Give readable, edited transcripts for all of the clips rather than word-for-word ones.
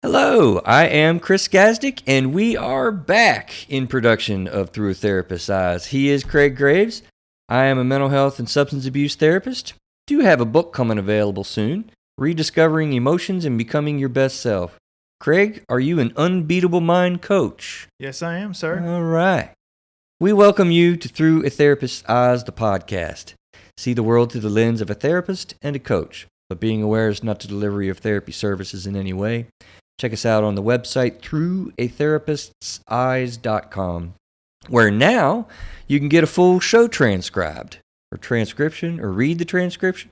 Hello, I am Chris Gazdick, and we are back in production of Through a Therapist's Eyes. He is Craig Graves. I am a mental health and substance abuse therapist. Do have a book coming available soon, Rediscovering Emotions and Becoming Your Best Self. Craig, are you an unbeatable mind coach? Yes, I am, sir. All right. We welcome you to Through a Therapist's Eyes, the podcast. See the world through the lens of a therapist and a coach, but being aware is not the delivery of therapy services in any way. Check us out on the website throughatherapistseyes.com, where now you can get a full show transcribed, or transcription, or read the transcription.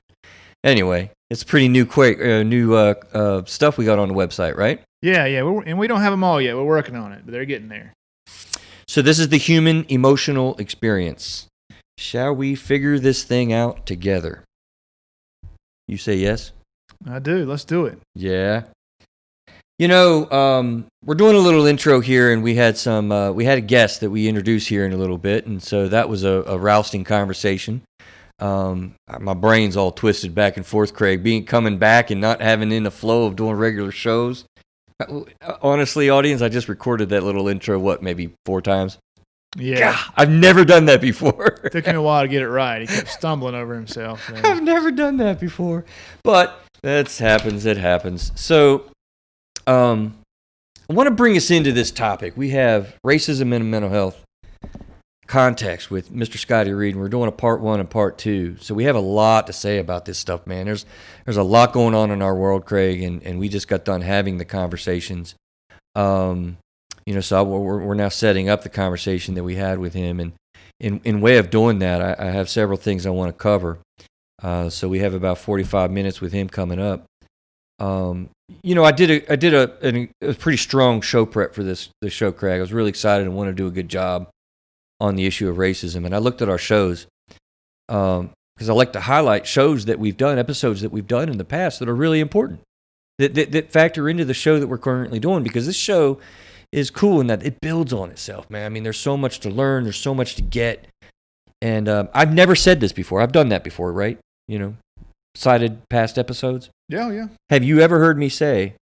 Anyway, it's pretty new stuff we got on the website, right? Yeah, and we don't have them all yet. We're working on it, but they're getting there. So this is the human emotional experience. Shall we figure this thing out together? You say yes? I do. Let's do it. Yeah. You know, we're doing a little intro here, and we had a guest that we introduced here in a little bit, and so that was a rousing conversation. My brain's all twisted back and forth, Craig, coming back and not having in the flow of doing regular shows. Honestly, audience, I just recorded that little intro, maybe 4 times? Yeah. God, I've never done that before. It took him a while to get it right. He kept stumbling over himself. I've never done that before. But it happens. So, I want to bring us into this topic. We have racism in mental health context with Mr. Scotty Reid, and we're doing a part 1 and part 2. So we have a lot to say about this stuff, man. There's a lot going on in our world, Craig, and we just got done having the conversations. So we're now setting up the conversation that we had with him, and in way of doing that, I have several things I want to cover. So we have about 45 minutes with him coming up. I did a pretty strong show prep for this show, Craig. I was really excited and wanted to do a good job on the issue of racism. And I looked at our shows because I like to highlight shows that we've done, episodes that we've done in the past that are really important, that factor into the show that we're currently doing, because this show is cool in that it builds on itself, man. I mean, there's so much to learn. There's so much to get. And I've never said this before. I've done that before, right? Cited past episodes. Yeah. Have you ever heard me say,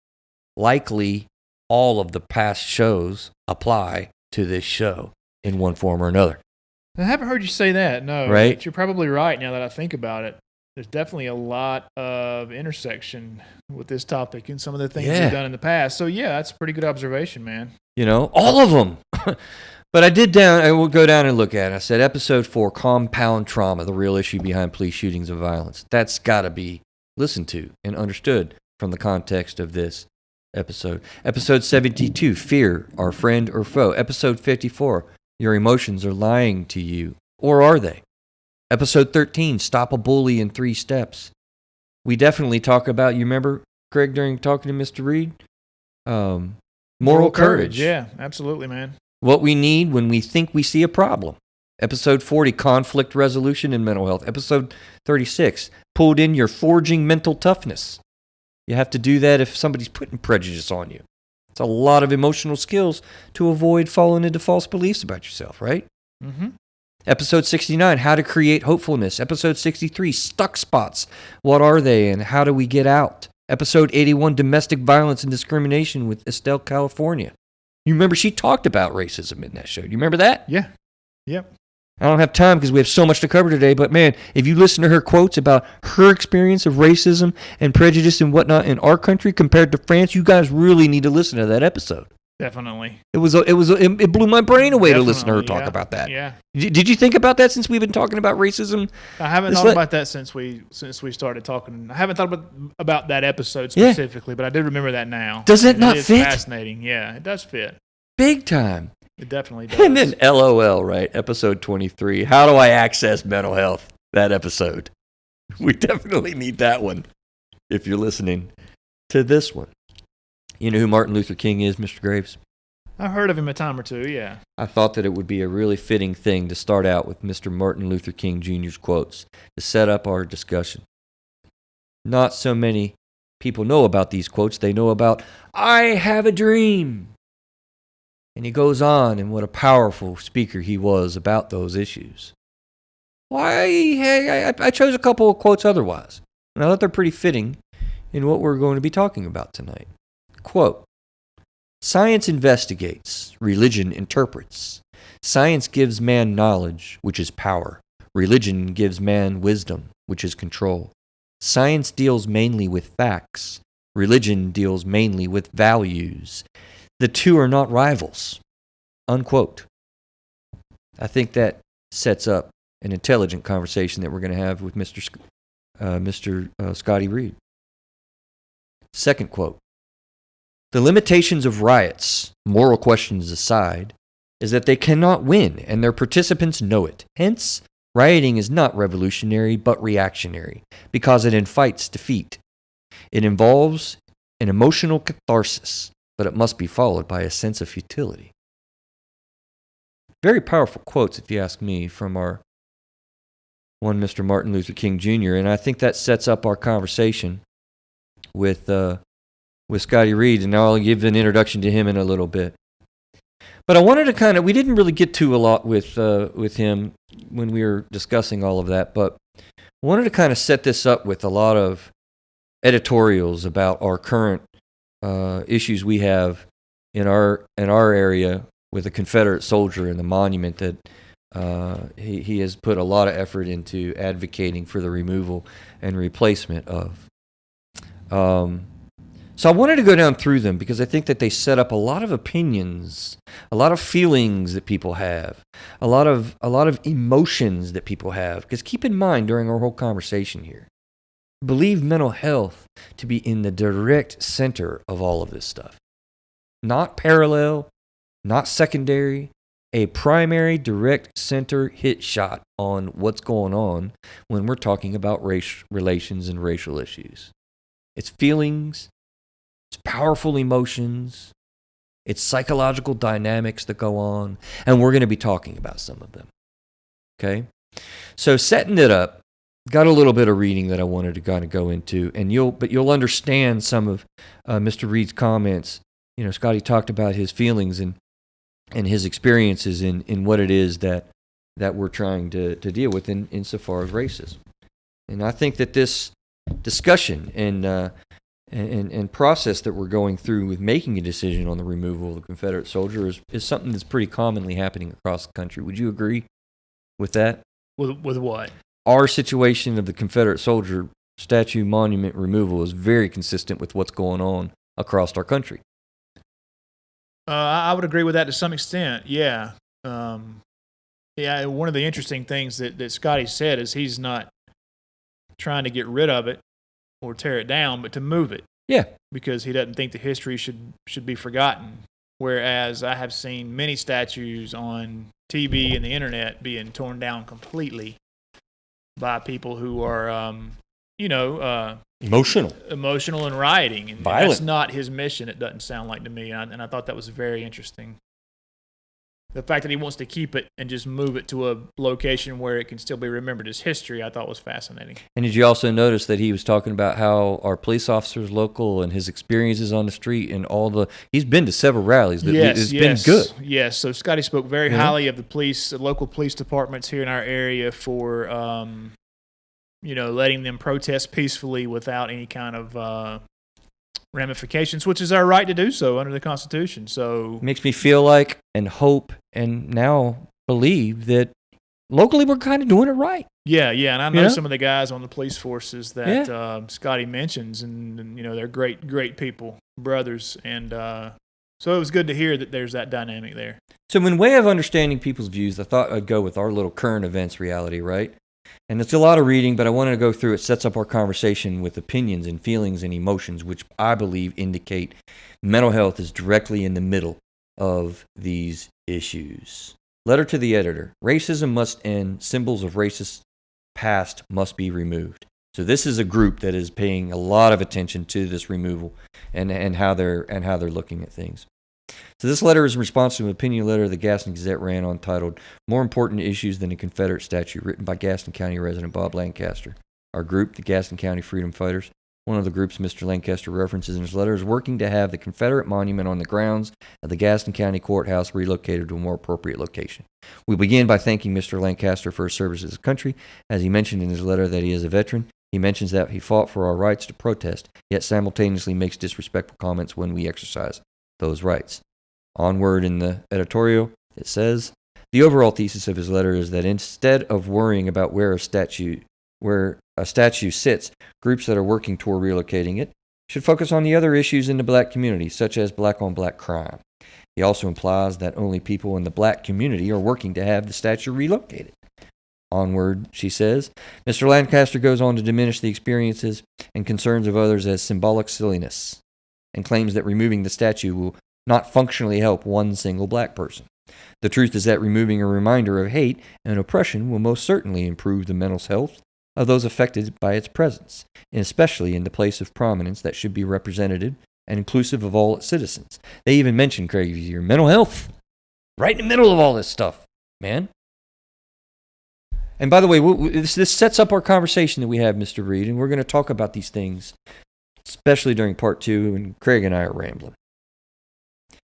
likely all of the past shows apply to this show in one form or another? I haven't heard you say that, no. Right? But you're probably right now that I think about it. There's definitely a lot of intersection with this topic and some of the things we've done in the past. So, yeah, that's a pretty good observation, man. All of them. But I will go down and look at it. I said, episode 4, compound trauma, the real issue behind police shootings and violence. That's got to be listened to and understood from the context of this episode. Episode 72, fear, our friend or foe. Episode 54, your emotions are lying to you, or are they? Episode 13, stop a bully in 3 steps. We definitely talk about, you remember, Craig, during talking to Mr. Reid? Moral courage. Yeah, absolutely, man. What we need when we think we see a problem. Episode 40, conflict resolution in mental health. Episode 36, pulled in your forging mental toughness. You have to do that if somebody's putting prejudice on you. It's a lot of emotional skills to avoid falling into false beliefs about yourself, right? Mm-hmm. Episode 69, how to create hopefulness. Episode 63, stuck spots. What are they and how do we get out? Episode 81, domestic violence and discrimination with Estelle, California. You remember she talked about racism in that show. Do you remember that? Yeah. Yep. I don't have time because we have so much to cover today, but man, if you listen to her quotes about her experience of racism and prejudice and whatnot in our country compared to France, you guys really need to listen to that episode. Definitely. It blew my brain away to listen to her talk about that. Yeah. Did you think about that since we've been talking about racism? I haven't thought about that since we started talking. I haven't thought about that episode specifically, but I do remember that now. Does it not fit? It's fascinating. Yeah, it does fit. Big time. It definitely does. And then LOL, right? Episode 23. How do I access mental health? That episode. We definitely need that one if you're listening to this one. You know who Martin Luther King is, Mr. Graves? I've heard of him a time or two, yeah. I thought that it would be a really fitting thing to start out with Mr. Martin Luther King Jr.'s quotes to set up our discussion. Not so many people know about these quotes. They know about, I have a dream. And he goes on, and what a powerful speaker he was about those issues. I chose a couple of quotes otherwise, and I thought they're pretty fitting in what we're going to be talking about tonight. Quote, Science investigates. Religion interprets. Science gives man knowledge, which is power. Religion gives man wisdom, which is control. Science deals mainly with facts. Religion deals mainly with values. The two are not rivals. Unquote. I think that sets up an intelligent conversation that we're going to have with Mr. Scotty Reid. Second quote. The limitations of riots, moral questions aside, is that they cannot win, and their participants know it. Hence, rioting is not revolutionary but reactionary, because it invites defeat. It involves an emotional catharsis, but it must be followed by a sense of futility. Very powerful quotes, if you ask me, from our one Mr. Martin Luther King Jr., and I think that sets up our conversation with Scotty Reid, and now I'll give an introduction to him in a little bit. But I wanted to we didn't really get to a lot with him when we were discussing all of that, but I wanted to kind of set this up with a lot of editorials about our current issues we have in our area with a Confederate soldier and the monument that he has put a lot of effort into advocating for the removal and replacement of. So I wanted to go down through them because I think that they set up a lot of opinions, a lot of feelings that people have, a lot of emotions that people have. Because keep in mind during our whole conversation here, believe mental health to be in the direct center of all of this stuff. Not parallel, not secondary, a primary direct center hit shot on what's going on when we're talking about race relations and racial issues. It's feelings. It's powerful emotions. It's psychological dynamics that go on. And we're going to be talking about some of them. Okay? So setting it up, got a little bit of reading that I wanted to kind of go into. And you'll understand some of Mr. Reid's comments. You know, Scotty talked about his feelings and his experiences in what it is that we're trying to deal with insofar as racism. And I think that this discussion and process that we're going through with making a decision on the removal of the Confederate soldier is something that's pretty commonly happening across the country. Would you agree with that? With what? Our situation of the Confederate soldier statue monument removal is very consistent with what's going on across our country. I would agree with that to some extent, yeah. Yeah, one of the interesting things that Scotty said is he's not trying to get rid of it or tear it down, but to move it. Yeah. Because he doesn't think the history should be forgotten. Whereas I have seen many statues on TV and the internet being torn down completely by people who are, emotional and rioting. And violent. That's not his mission, it doesn't sound like to me. And I thought that was very interesting. The fact that he wants to keep it and just move it to a location where it can still be remembered as history, I thought was fascinating. And did you also notice that he was talking about how our police officers local and his experiences on the street and he's been to several rallies. It's been good. Yes. So Scotty spoke very highly of the local police departments here in our area for, letting them protest peacefully without any kind of ramifications, which is our right to do so under the Constitution. So makes me feel like and hope and now believe that locally we're kind of doing it right. Yeah, and I know some of the guys on the police forces that Scotty mentions, and they're great people, brothers, and so it was good to hear that there's that dynamic there. So in way of understanding people's views, I thought I'd go with our little current events reality, right? And it's a lot of reading, but I wanted to go through it. Sets up our conversation with opinions and feelings and emotions, which I believe indicate mental health is directly in the middle of these issues. Letter to the editor. Racism must end. Symbols of racist past must be removed. So this is a group that is paying a lot of attention to this removal and how they're looking at things. So this letter is in response to an opinion letter the Gaston Gazette ran on titled More Important Issues Than a Confederate Statue, written by Gaston County resident Bob Lancaster. Our group, the Gaston County Freedom Fighters, one of the groups Mr. Lancaster references in his letter, is working to have the Confederate monument on the grounds of the Gaston County Courthouse relocated to a more appropriate location. We begin by thanking Mr. Lancaster for his service to his country. As he mentioned in his letter that he is a veteran, he mentions that he fought for our rights to protest, yet simultaneously makes disrespectful comments when we exercise those rights. Onward in the editorial, it says, the overall thesis of his letter is that instead of worrying about where a statue sits, groups that are working toward relocating it should focus on the other issues in the black community, such as black-on-black crime. He also implies that only people in the black community are working to have the statue relocated. Onward, she says, Mr. Lancaster goes on to diminish the experiences and concerns of others as symbolic silliness, and claims that removing the statue will not functionally help one single black person. The truth is that removing a reminder of hate and oppression will most certainly improve the mental health of those affected by its presence, and especially in the place of prominence that should be representative and inclusive of all its citizens. They even mention, Craig, your mental health, right in the middle of all this stuff, man. And by the way, this sets up our conversation that we have, Mr. Reid, and we're going to talk about these things, especially during part 2, and Craig and I are rambling.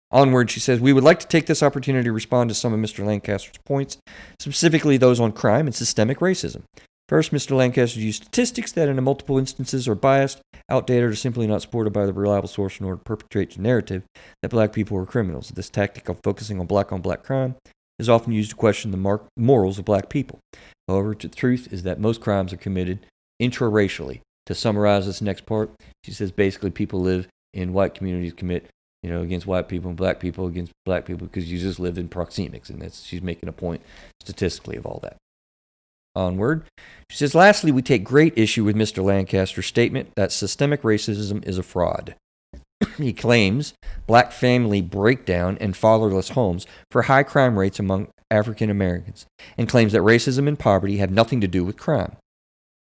Onward, she says, we would like to take this opportunity to respond to some of Mr. Lancaster's points, specifically those on crime and systemic racism. First, Mr. Lancaster used statistics that in multiple instances are biased, outdated, or simply not supported by the reliable source in order to perpetrate the narrative that black people are criminals. This tactic of focusing on black crime is often used to question the morals of black people. However, the truth is that most crimes are committed intraracially. To summarize this next part, she says basically people live in white communities commit against white people and black people against black people because you just live in proxemics, and she's making a point statistically of all that. Onward, she says, lastly, we take great issue with Mr. Lancaster's statement that systemic racism is a fraud. He claims black family breakdown and fatherless homes for high crime rates among African Americans, and claims that racism and poverty have nothing to do with crime.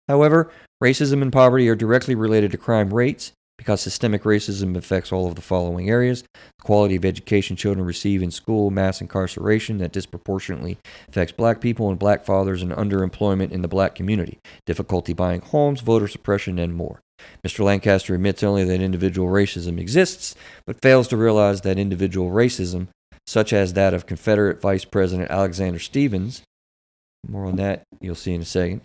However, racism and poverty are directly related to crime rates, because systemic racism affects all of the following areas: the quality of education children receive in school, mass incarceration that disproportionately affects black people and black fathers, and underemployment in the black community, difficulty buying homes, voter suppression, and more. Mr. Lancaster admits only that individual racism exists, but fails to realize that individual racism, such as that of Confederate Vice President Alexander Stephens, more on that you'll see in a second.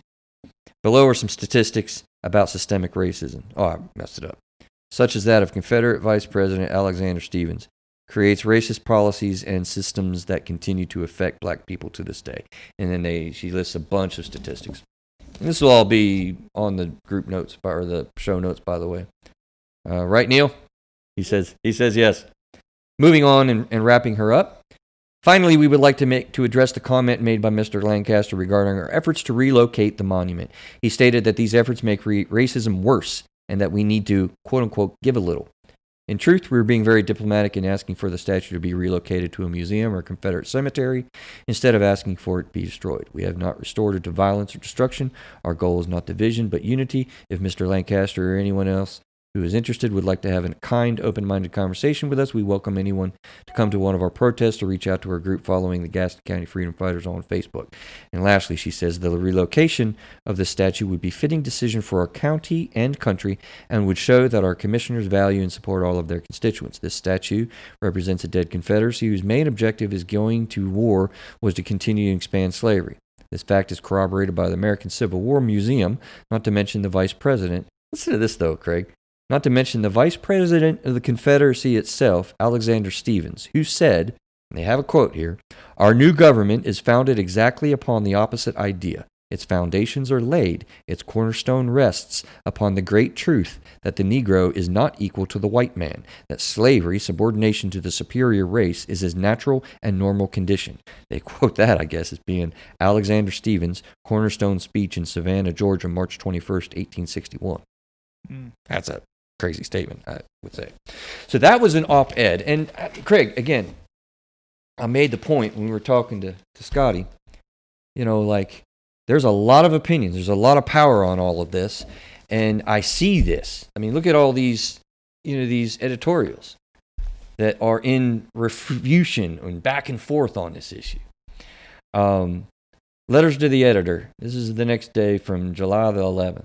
Below are some statistics about systemic racism. Oh, I messed it up. Such as that of Confederate Vice President Alexander Stephens, creates racist policies and systems that continue to affect black people to this day. And then she lists a bunch of statistics. And this will all be on the group notes, or the show notes, by the way. Right, Neil? He says yes. Moving on and wrapping her up. Finally, we would like to address the comment made by Mr. Lancaster regarding our efforts to relocate the monument. He stated that these efforts make racism worse, and that we need to, quote-unquote, give a little. In truth, we were being very diplomatic in asking for the statue to be relocated to a museum or a Confederate cemetery, instead of asking for it to be destroyed. We have not restored it to violence or destruction. Our goal is not division, but unity. If Mr. Lancaster or anyone else who is interested would like to have a kind, open-minded conversation with us, we welcome anyone to come to one of our protests or reach out to our group following the Gaston County Freedom Fighters on Facebook. And lastly, she says the relocation of the statue would be a fitting decision for our county and country and would show that our commissioners value and support all of their constituents. This statue represents a dead Confederacy whose main objective is going to war was to continue to expand slavery. This fact is corroborated by the American Civil War Museum, not to mention the Vice President. Listen to this, though, Craig. Not to mention the Vice President of the Confederacy itself, Alexander Stephens, who said, and they have a quote here, "Our new government is founded exactly upon the opposite idea. Its foundations are laid, its cornerstone rests upon the great truth that the Negro is not equal to the white man, that slavery, subordination to the superior race, is his natural and normal condition." They quote that, I guess, as being Alexander Stephens' cornerstone speech in Savannah, Georgia, March 21st, 1861. That's a crazy statement, I would say. So that was an op-ed. And Craig, again, I made the point when we were talking to Scotty, there's a lot of opinions. There's a lot of power on all of this. And I see this. I mean, look at all these, these editorials that are in refutation and back and forth on this issue. Letters to the editor. This is the next day from July the 11th.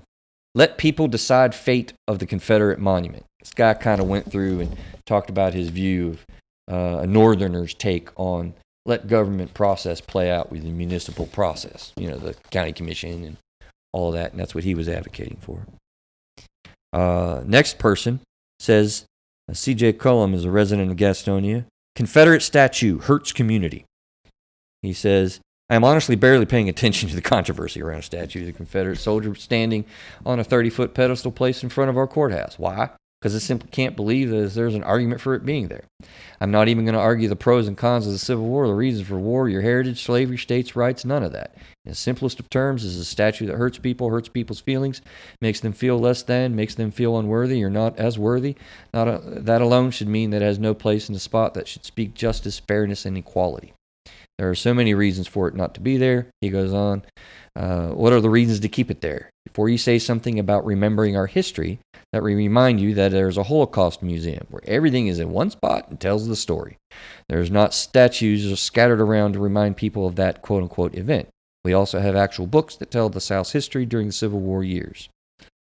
Let people decide fate of the Confederate monument. This guy kind of went through and talked about his view of a Northerner's take on let government process play out with the municipal process, the county commission and all of that, and that's what he was advocating for. Next person says, C.J. Cullum is a resident of Gastonia. Confederate statue hurts community. He says, I am honestly barely paying attention to the controversy around a statue of the Confederate soldier standing on a 30-foot pedestal placed in front of our courthouse. Why? Because I simply can't believe that there's an argument for it being there. I'm not even going to argue the pros and cons of the Civil War, the reasons for war, your heritage, slavery, states' rights, none of that. In the simplest of terms, is a statue that hurts people's feelings, makes them feel less than, makes them feel unworthy or not as worthy. That alone should mean that it has no place in the spot that should speak justice, fairness, and equality. There are so many reasons for it not to be there. He goes on, what are the reasons to keep it there? Before you say something about remembering our history, let me remind you that there's a Holocaust museum where everything is in one spot and tells the story. There's not statues scattered around to remind people of that quote-unquote event. We also have actual books that tell the South's history during the Civil War years.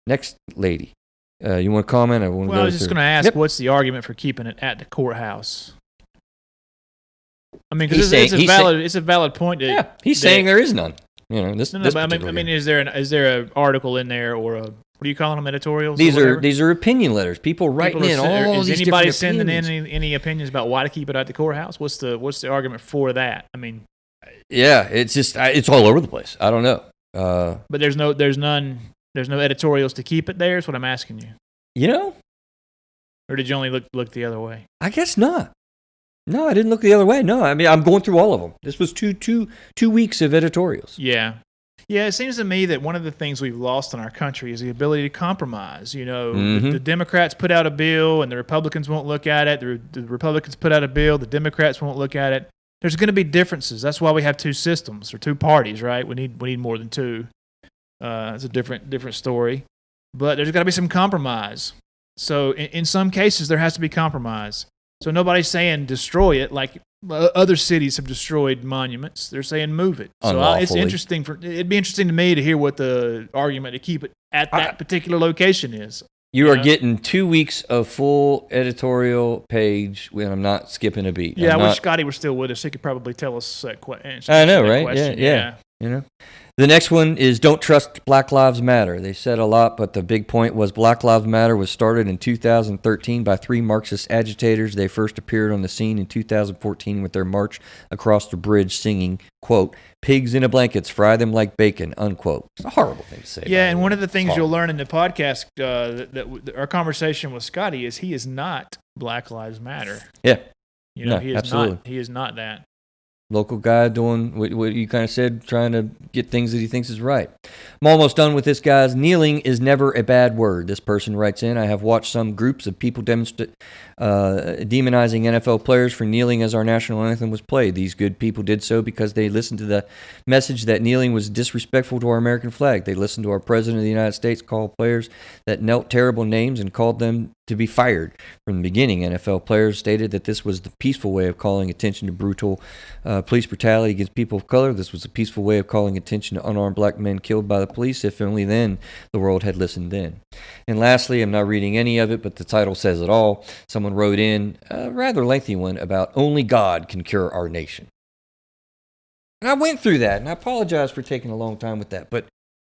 Next lady. You want to comment? I was just going to ask, What's the argument for keeping it at the courthouse? I mean, because it's a valid point. He's saying there is none. You know, I mean, is there an article in there or what are you calling them, editorials? These are opinion letters. People writing in all these different opinions. Is anybody sending in any opinions about why to keep it at the courthouse? What's the argument for that? I mean, yeah, it's just it's all over the place. I don't know. But there's no editorials to keep it there. Is what I'm asking you. You know, or did you only look the other way? I guess not. No, I didn't look the other way. No, I mean, I'm going through all of them. This was two weeks of editorials. Yeah. Yeah, it seems to me that one of the things we've lost in our country is the ability to compromise. You know, the Democrats put out a bill and the Republicans won't look at it. The Republicans put out a bill, the Democrats won't look at it. There's going to be differences. That's why we have two systems or two parties, right? We need more than two. It's a different story. But there's got to be some compromise. So in some cases, there has to be compromise. So nobody's saying destroy it like other cities have destroyed monuments. They're saying move it. So it's interesting. It'd be interesting to me to hear what the argument to keep it at that particular location is. You are getting 2 weeks of full editorial page when I'm not skipping a beat. Yeah, I wish Scotty were still with us. He could probably tell us that question. I know, right? Question. Yeah. You know. The next one is don't trust Black Lives Matter. They said a lot, but the big point was Black Lives Matter was started in 2013 by 3 Marxist agitators. They first appeared on the scene in 2014 with their march across the bridge singing, quote, pigs in a blankets, fry them like bacon, unquote. It's a horrible thing to say. Yeah, and one of the things you'll learn in the podcast, that our conversation with Scotty is he is not Black Lives Matter. Yeah. You know, he is not that. Local guy doing what you kind of said, trying to get things that he thinks is right. I'm almost done with this, guys. Kneeling is never a bad word. This person writes in, I have watched some groups of people demonizing NFL players for kneeling as our national anthem was played. These good people did so because they listened to the message that kneeling was disrespectful to our American flag. They listened to our President of the United States call players that knelt terrible names and called them to be fired. From the beginning, NFL players stated that this was the peaceful way of calling attention to brutal police brutality against people of color. This was a peaceful way of calling attention to unarmed black men killed by the police. If only then the world had listened then. And lastly, I'm not reading any of it, but the title says it all. Someone wrote in a rather lengthy one about only God can cure our nation. And I went through that, and I apologize for taking a long time with that. But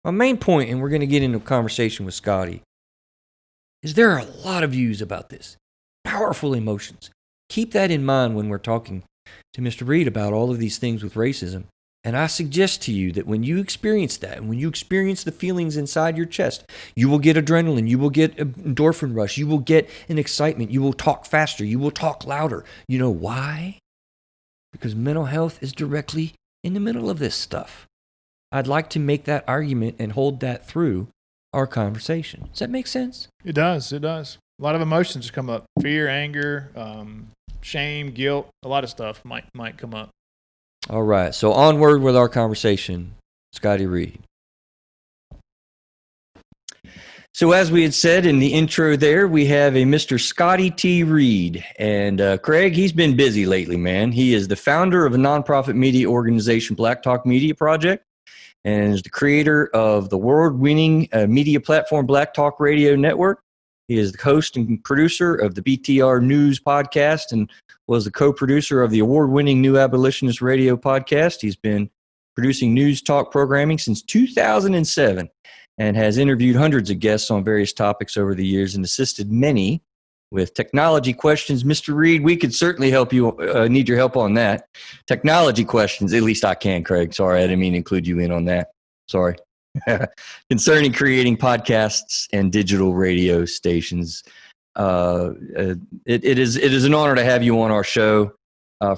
my main point, and we're going to get into a conversation with Scotty, is there are a lot of views about this. Powerful emotions. Keep that in mind when we're talking to Mr. Reid about all of these things with racism. And I suggest to you that when you experience that, and when you experience the feelings inside your chest, you will get adrenaline, you will get endorphin rush, you will get an excitement, you will talk faster, you will talk louder. You know why? Because mental health is directly in the middle of this stuff. I'd like to make that argument and hold that through our conversation. Does that make sense? It does. It does. A lot of emotions come up. Fear, anger, shame, guilt, a lot of stuff might come up. All right. So onward with our conversation, Scotty Reid. So as we had said in the intro there, we have a Mr. Scotty T. Reid. And Craig, he's been busy lately, man. He is the founder of a nonprofit media organization, Black Talk Media Project, and is the creator of the award-winning media platform Black Talk Radio Network. He is the host and producer of the BTR News podcast and was the co-producer of the award-winning New Abolitionist Radio podcast. He's been producing news talk programming since 2007 and has interviewed hundreds of guests on various topics over the years and assisted many with technology questions. Mr. Reid, we could certainly help you, need your help on that. Technology questions, at least I can, Craig. Sorry, I didn't mean to include you in on that. Sorry. Concerning creating podcasts and digital radio stations. It is an honor to have you on our show,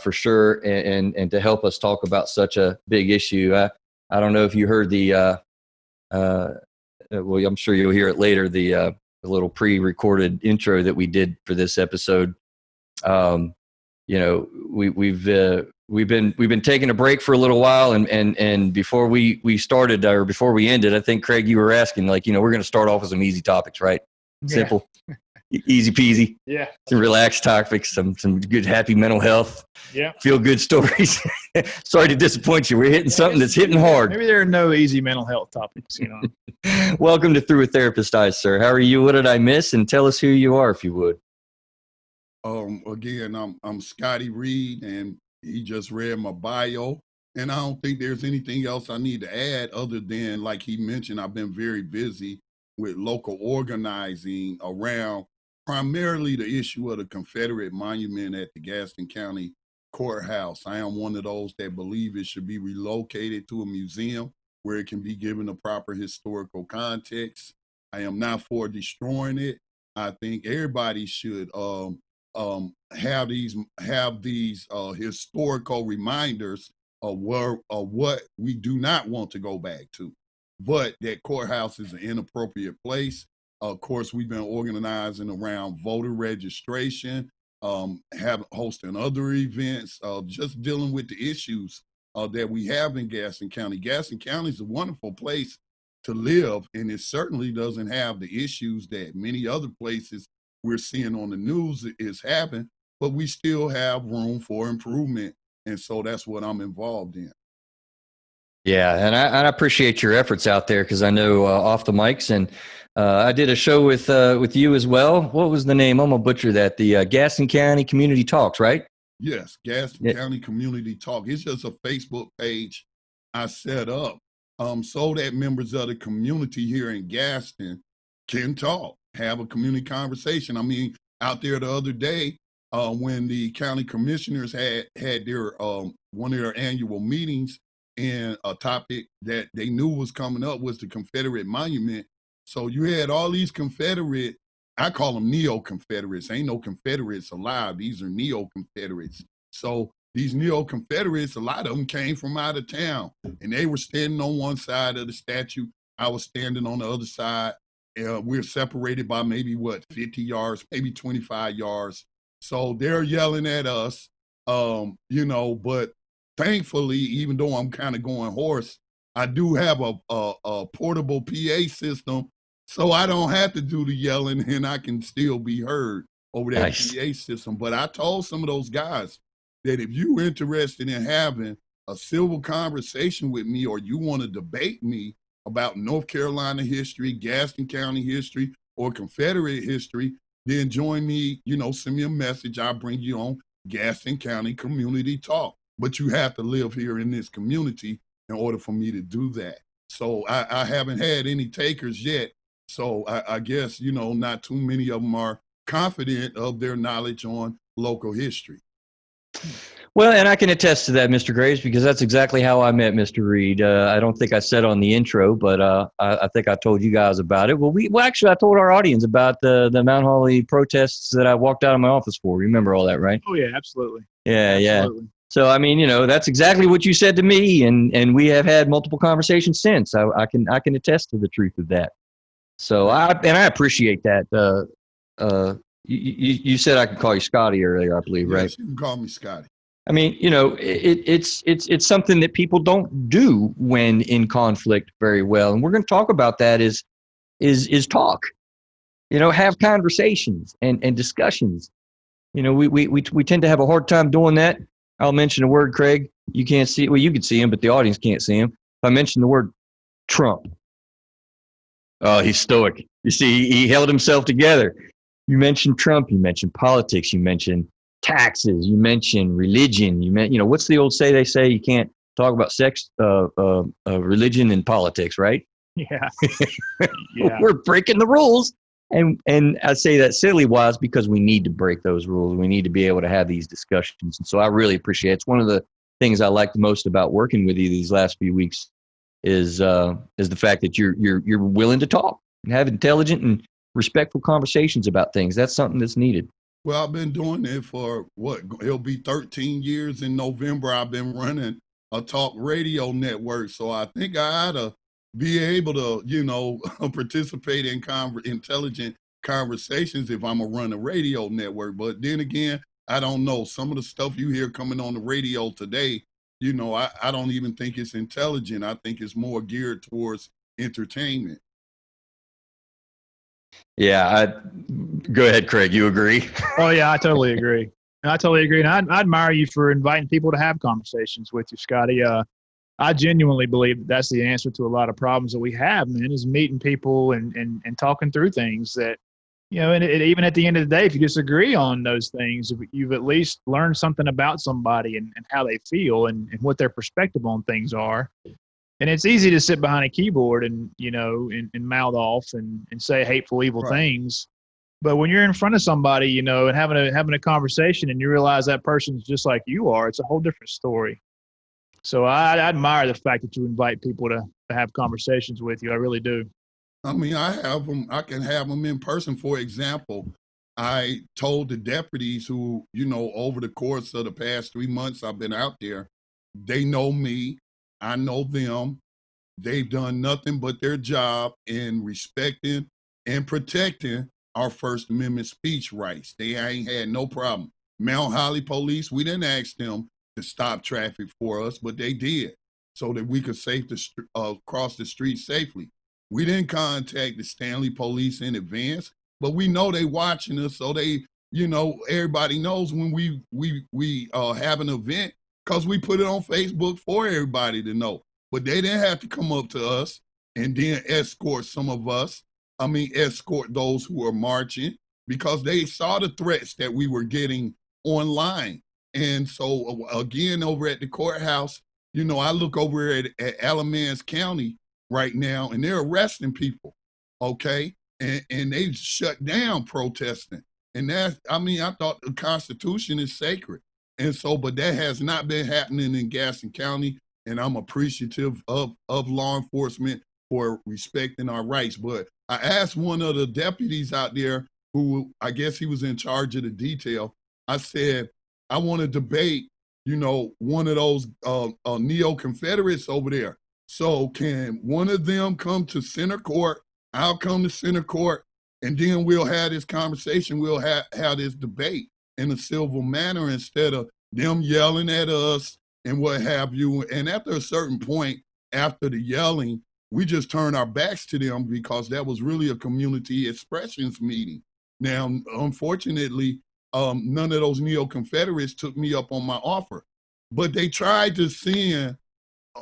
for sure, and to help us talk about such a big issue. I don't know if you heard the, well, I'm sure you'll hear it later, the little pre-recorded intro that we did for this episode. We've been taking a break for a little while, and before we started, or before we ended, I think, Craig, you were asking, like, we're going to start off with some easy topics, right? Simple, easy peasy. Yeah. Some relaxed topics, some good, happy mental health. Yeah. Feel good stories. Sorry to disappoint you. We're hitting something that's hitting hard. Maybe there are no easy mental health topics, Welcome to Through a Therapist's Eyes, sir. How are you? What did I miss? And tell us who you are, if you would. Again, I'm Scotty Reid, and he just read my bio. And I don't think there's anything else I need to add other than, like he mentioned, I've been very busy with local organizing around primarily the issue of the Confederate monument at the Gaston County Courthouse. I am one of those that believe it should be relocated to a museum where it can be given the proper historical context. I am not for destroying it. I think everybody should have these historical reminders of what we do not want to go back to. But that courthouse is an inappropriate place. Of course, we've been organizing around voter registration, hosting other events, just dealing with the issues that we have in Gaston County. Gaston County is a wonderful place to live, and it certainly doesn't have the issues that many other places we're seeing on the news is having, but we still have room for improvement, and so that's what I'm involved in. Yeah, and I appreciate your efforts out there, because I know off the mics, and I did a show with you as well. What was the name? I'm gonna butcher that. The Gaston County Community Talks, right? Yes, Gaston County Community Talk. It's just a Facebook page I set up so that members of the community here in Gaston can talk, have a community conversation. I mean, out there the other day when the county commissioners had their one of their annual meetings, and a topic that they knew was coming up was the Confederate monument. So you had all these Confederate, I call them neo-Confederates. Ain't no Confederates alive. These are neo-Confederates. So these neo-Confederates, a lot of them came from out of town, and they were standing on one side of the statue. I was standing on the other side. We're separated by maybe 50 yards, maybe 25 yards. So they're yelling at us, but thankfully, even though I'm kind of going hoarse, I do have a portable PA system, so I don't have to do the yelling, and I can still be heard over that Nice. PA system. But I told some of those guys that if you're interested in having a civil conversation with me, or you want to debate me about North Carolina history, Gaston County history, or Confederate history, then join me, send me a message. I'll bring you on Gaston County Community Talk. But you have to live here in this community in order for me to do that. So I haven't had any takers yet. So I guess, not too many of them are confident of their knowledge on local history. Well, and I can attest to that, Mr. Graves, because that's exactly how I met Mr. Reid. I don't think I said on the intro, but I think I told you guys about it. Well, actually, I told our audience about the Mount Holly protests that I walked out of my office for. Remember all that, right? Oh, yeah, absolutely. Yeah, Absolutely. yeah. So, I mean, that's exactly what you said to me, and we have had multiple conversations since. I can attest to the truth of that. So, I appreciate that. You said I could call you Scotty earlier, I believe, right? Yes, you can call me Scotty. I mean, it's something that people don't do when in conflict very well, and we're going to talk about that. Is talk, have conversations and discussions. We tend to have a hard time doing that. I'll mention a word, Craig. You can't see it. Well, you can see him, but the audience can't see him. If I mention the word Trump, oh, he's stoic. You see, he held himself together. You mentioned Trump. You mentioned politics. You mentioned taxes. You mentioned religion. What's the old say? They say you can't talk about sex, religion, and politics, right? Yeah. We're breaking the rules. And I say that silly wise because we need to break those rules. We need to be able to have these discussions. And so I really appreciate it. It's one of the things I like the most about working with you these last few weeks is the fact that you're willing to talk and have intelligent and respectful conversations about things. That's something that's needed. Well, I've been doing it for it'll be 13 years in November. I've been running a talk radio network. So I think I ought to be able to, participate in intelligent conversations if I'm going to run a radio network. But then again, I don't know. Some of the stuff you hear coming on the radio today, I don't even think it's intelligent. I think it's more geared towards entertainment. Yeah, go ahead, Craig. You agree? Oh yeah, I totally agree. I totally agree. And I admire you for inviting people to have conversations with you, Scotty. I genuinely believe that that's the answer to a lot of problems that we have, man, is meeting people and talking through things that, and even at the end of the day, if you disagree on those things, you've at least learned something about somebody and how they feel and what their perspective on things are. And it's easy to sit behind a keyboard and mouth off and say hateful, evil things. But when you're in front of somebody, and having a conversation and you realize that person's just like you are, it's a whole different story. So I admire the fact that you invite people to have conversations with you. I really do. I mean, I can have them in person. For example, I told the deputies who, over the course of the past 3 months I've been out there, they know me. I know them. They've done nothing but their job in respecting and protecting our First Amendment speech rights. They ain't had no problem. Mount Holly Police, we didn't ask them to stop traffic for us, but they did so that we could cross the street safely. We didn't contact the Stanley Police in advance, but we know they watching us, so they, everybody knows when we have an event, because we put it on Facebook for everybody to know. But they didn't have to come up to us and then escort escort those who are marching, because they saw the threats that we were getting online. And so, again, over at the courthouse, I look over at Alamance County right now, and they're arresting people, okay? And they shut down protesting. And I thought the Constitution is sacred. And so, but that has not been happening in Gaston County, and I'm appreciative of law enforcement for respecting our rights. But I asked one of the deputies out there, who I guess he was in charge of the detail, I said, I want to debate, one of those neo-Confederates over there. So can one of them come to center court? I'll come to center court, and then we'll have this conversation. We'll have this debate in a civil manner instead of them yelling at us and what have you. And after a certain point, after the yelling, we just turn our backs to them, because that was really a community expressions meeting. Now, unfortunately, none of those neo-Confederates took me up on my offer, but they tried to send,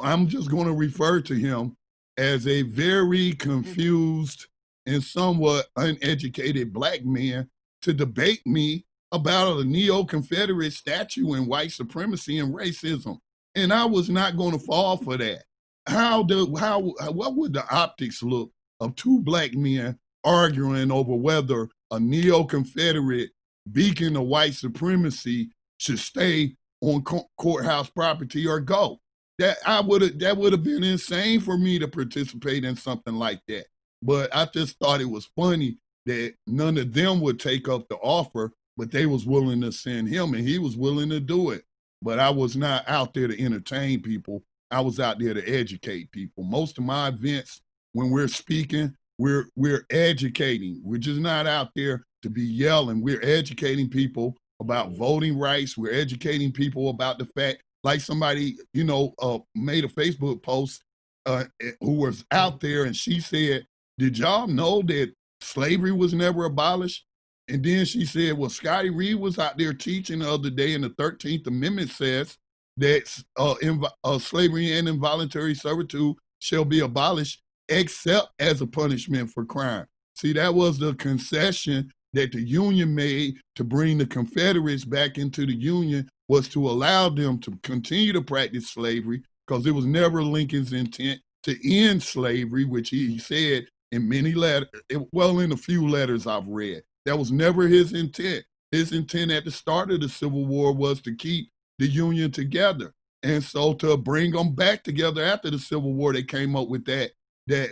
I'm just going to refer to him as a very confused and somewhat uneducated black man, to debate me about a neo-Confederate statue and white supremacy and racism. And I was not going to fall for that. What would the optics look of two black men arguing over whether a neo-Confederate beacon of white supremacy should stay on courthouse property or go? That would have been insane for me to participate in something like that. But I just thought it was funny that none of them would take up the offer, but they was willing to send him, and he was willing to do it. But I was not out there to entertain people. I was out there to educate people. Most of my events, when we're speaking, we're educating. We're just not out there to be yelling. We're educating people about voting rights. We're educating people about the fact, like somebody, made a Facebook post who was out there, and she said, did y'all know that slavery was never abolished? And then she said, well, Scotty Reid was out there teaching the other day, and the 13th Amendment says that slavery and involuntary servitude shall be abolished except as a punishment for crime. See, that was the concession that the Union made to bring the Confederates back into the Union, was to allow them to continue to practice slavery, because it was never Lincoln's intent to end slavery, which he said in many letters, in a few letters I've read. That was never his intent. His intent at the start of the Civil War was to keep the Union together. And so to bring them back together after the Civil War, they came up with that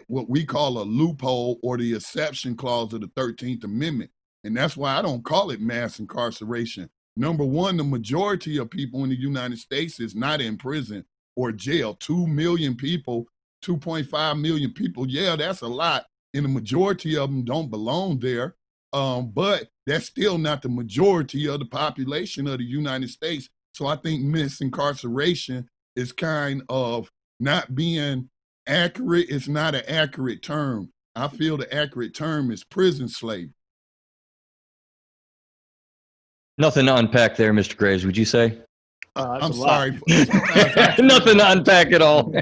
what we call a loophole or the exception clause of the 13th Amendment. And that's why I don't call it mass incarceration. Number one, the majority of people in the United States is not in prison or jail. 2 million people, 2.5 million people, yeah, that's a lot. And the majority of them don't belong there. But that's still not the majority of the population of the United States. So I think mass incarceration is kind of not being accurate. It's not an accurate term. I feel the accurate term is prison slavery. Nothing to unpack there, Mr. Graves, would you say? I'm sorry. Nothing to unpack at all.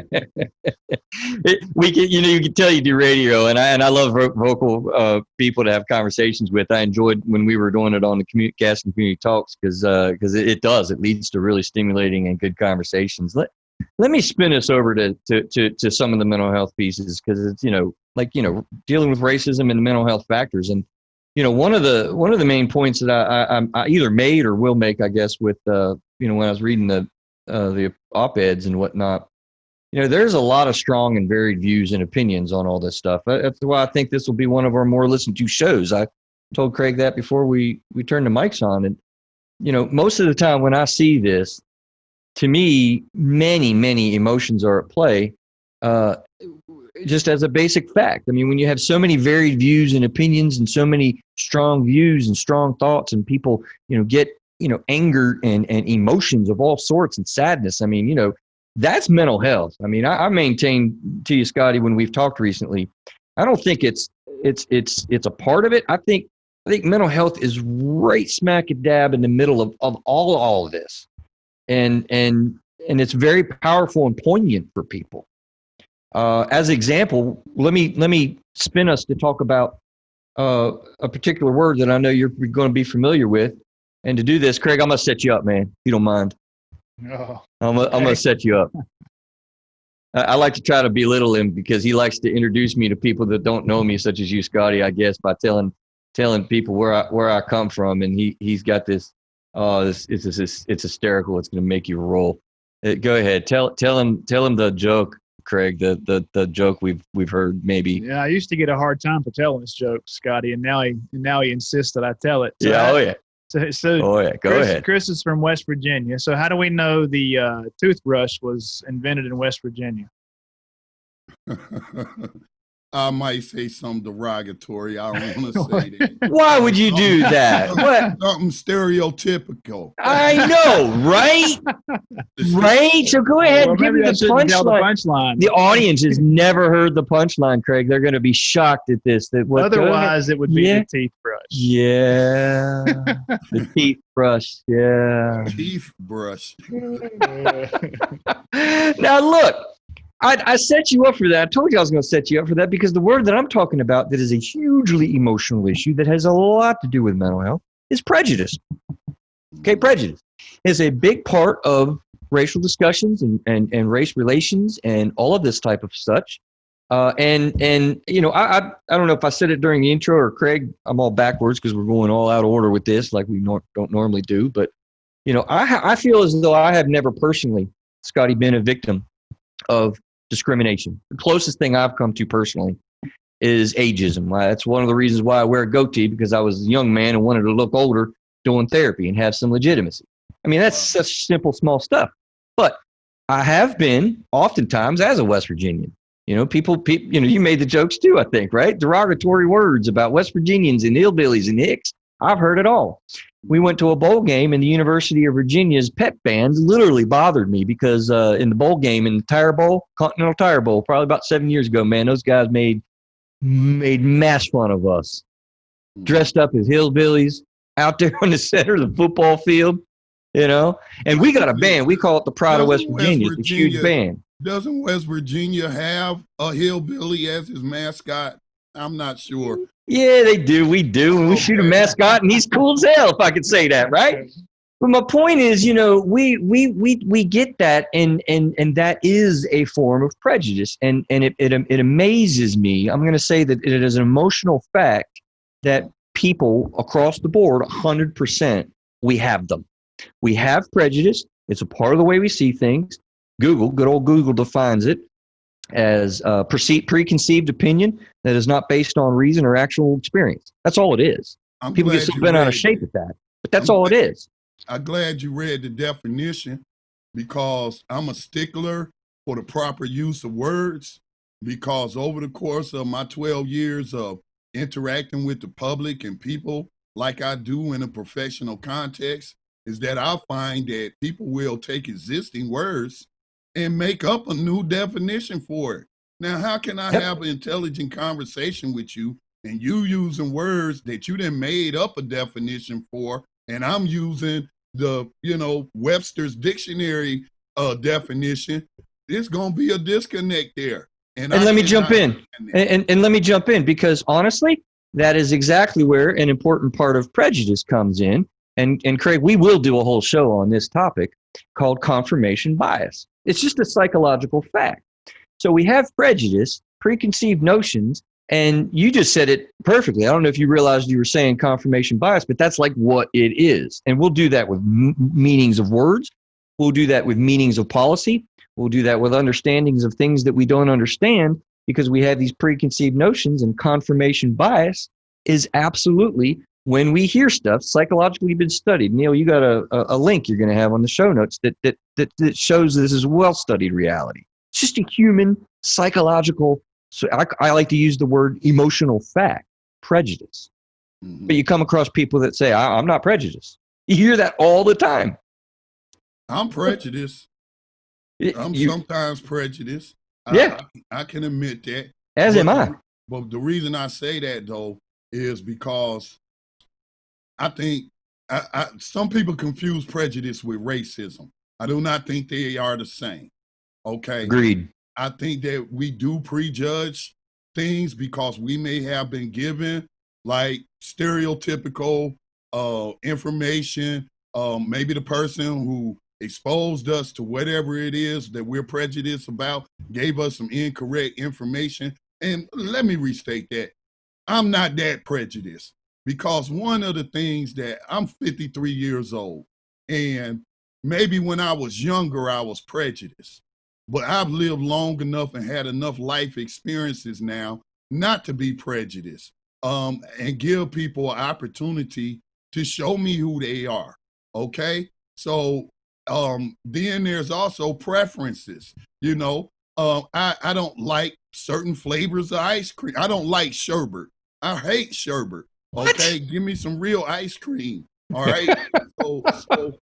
You can tell you do radio, and I love vocal people to have conversations with. I enjoyed when we were doing it on the Gaston Community Talks because it leads to really stimulating and good conversations. Let me spin us over to some of the mental health pieces because it's dealing with racism and the mental health factors. And one of the main points that I either made or will make, I guess, with when I was reading the op-eds and whatnot, there's a lot of strong and varied views and opinions on all this stuff. That's why I think this will be one of our more listened to shows. I told Craig that before we turned the mics on, and most of the time when I see this, to me, many emotions are at play. Just as a basic fact. I mean, when you have so many varied views and opinions and so many strong views and strong thoughts and people, get, anger and emotions of all sorts and sadness. I mean, that's mental health. I mean, I maintain to you, Scotty, when we've talked recently, I don't think it's a part of it. I think mental health is right smack dab in the middle of all of this. And it's very powerful and poignant for people. As an example, let me spin us to talk about a particular word that I know you're going to be familiar with. And to do this, Craig, I'm going to set you up, man, if you don't mind. Oh, I'm going to set you up. I like to try to belittle him because he likes to introduce me to people that don't know me, such as you, Scotty, I guess, by telling people where I come from. And he's got this, it's hysterical. It's going to make you roll. Go ahead. Tell him the joke. Craig, the joke we've heard maybe. Yeah, I used to get a hard time for telling this joke, Scotty, and now he insists that I tell it. So Go ahead. Chris is from West Virginia. So how do we know the toothbrush was invented in West Virginia? I might say something derogatory. I don't want to say that. Why would you do that? What? Something stereotypical. I know, right? Right? So go ahead and give me the punchline. The audience has never heard the punchline, Craig. They're going to be shocked at this. Otherwise, it would be the teeth brush. Yeah. The teeth brush. Yeah. Teeth brush. Now, look. I set you up for that. I told you I was going to set you up for that because the word that I'm talking about that is a hugely emotional issue that has a lot to do with mental health is prejudice. Okay, prejudice is a big part of racial discussions and race relations and all of this type of such. I don't know if I said it during the intro or Craig, I'm all backwards because we're going all out of order with this like we don't normally do. But, I feel as though I have never personally, Scotty, been a victim of discrimination. The closest thing I've come to personally is ageism. That's one of the reasons why I wear a goatee, because I was a young man and wanted to look older doing therapy and have some legitimacy. I mean, that's such simple, small stuff. But I have been oftentimes as a West Virginian. People, you made the jokes too, I think, right? Derogatory words about West Virginians and hillbillies and hicks. I've heard it all. We went to a bowl game and the University of Virginia's pep bands literally bothered me because in the bowl game, in the Tire Bowl, Continental Tire Bowl, probably about 7 years ago, man, those guys made mass fun of us. Dressed up as hillbillies out there in the center of the football field, And we got a band. We call it the Pride of West Virginia. It's a huge band. Doesn't West Virginia have a hillbilly as his mascot? I'm not sure. Yeah, they do. We do. And we shoot a mascot, and he's cool as hell, if I could say that, right? But my point is, we get that, and that is a form of prejudice, and it amazes me. I'm going to say that it is an emotional fact that people across the board, 100%, we have them. We have prejudice. It's a part of the way we see things. Good old Google defines it as preconceived opinion that is not based on reason or actual experience. That's all it is. People get so bent out of shape at that, but that's all it is. I'm glad you read the definition, because I'm a stickler for the proper use of words, because over the course of my 12 years of interacting with the public and people like I do in a professional context, is that I find that people will take existing words and make up a new definition for it. Now, how can I have an intelligent conversation with you and you using words that you then made up a definition for, and I'm using the, Webster's dictionary definition? There's going to be a disconnect there. And let me jump in. And let me jump in, because honestly, that is exactly where an important part of prejudice comes in. And Craig, we will do a whole show on this topic called confirmation bias. It's just a psychological fact. So we have prejudice, preconceived notions, and you just said it perfectly. I don't know if you realized you were saying confirmation bias, but that's like what it is. And we'll do that with meanings of words. We'll do that with meanings of policy. We'll do that with understandings of things that we don't understand, because we have these preconceived notions, and confirmation bias is absolutely when we hear stuff psychologically been studied. Neil, you got a link you're going to have on the show notes that shows this is well-studied reality. It's just a human psychological, so I like to use the word emotional fact, prejudice. Mm-hmm. But you come across people that say, I'm not prejudiced. You hear that all the time. I'm prejudiced. I'm sometimes prejudiced. Yeah. I can admit that. As am I. But the reason I say that, though, is because I think some people confuse prejudice with racism. I do not think they are the same. Okay. Agreed. I think that we do prejudge things because we may have been given like stereotypical information. Maybe the person who exposed us to whatever it is that we're prejudiced about gave us some incorrect information. And let me restate that. I'm not that prejudiced, because one of the things that I'm 53 years old, and maybe when I was younger, I was prejudiced, but I've lived long enough and had enough life experiences now not to be prejudiced, and give people an opportunity to show me who they are. Okay. So, then there's also preferences, I don't like certain flavors of ice cream. I don't like sherbet. I hate sherbet. Okay, give me some real ice cream. All right. so,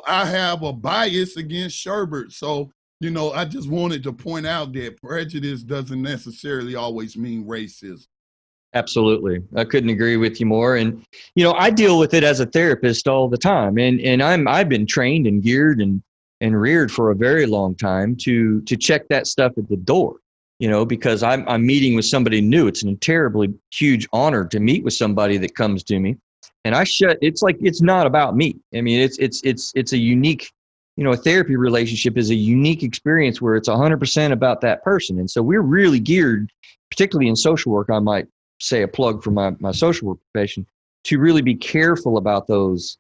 I have a bias against sherbet. So, I just wanted to point out that prejudice doesn't necessarily always mean racism. Absolutely. I couldn't agree with you more. And, I deal with it as a therapist all the time. And I've been trained and geared and reared for a very long time to check that stuff at the door. Because I'm meeting with somebody new. It's an terribly huge honor to meet with somebody that comes to me, and it's like, it's not about me. I mean, it's a unique, a therapy relationship is a unique experience where it's 100% about that person. And so we're really geared, particularly in social work, I might say a plug for my social work profession, to really be careful about those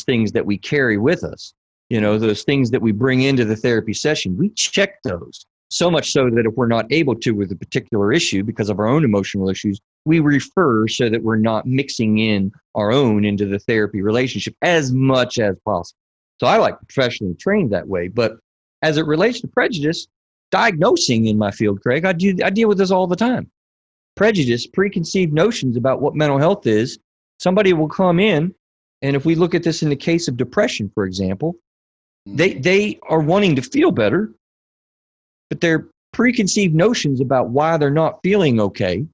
things that we carry with us. Those things that we bring into the therapy session, we check those. So much so that if we're not able to with a particular issue because of our own emotional issues, we refer so that we're not mixing in our own into the therapy relationship as much as possible. So I like professionally trained that way. But as it relates to prejudice, diagnosing in my field, Craig, I deal with this all the time. Prejudice, preconceived notions about what mental health is. Somebody will come in, and if we look at this in the case of depression, for example, they are wanting to feel better, but their preconceived notions about why they're not feeling okay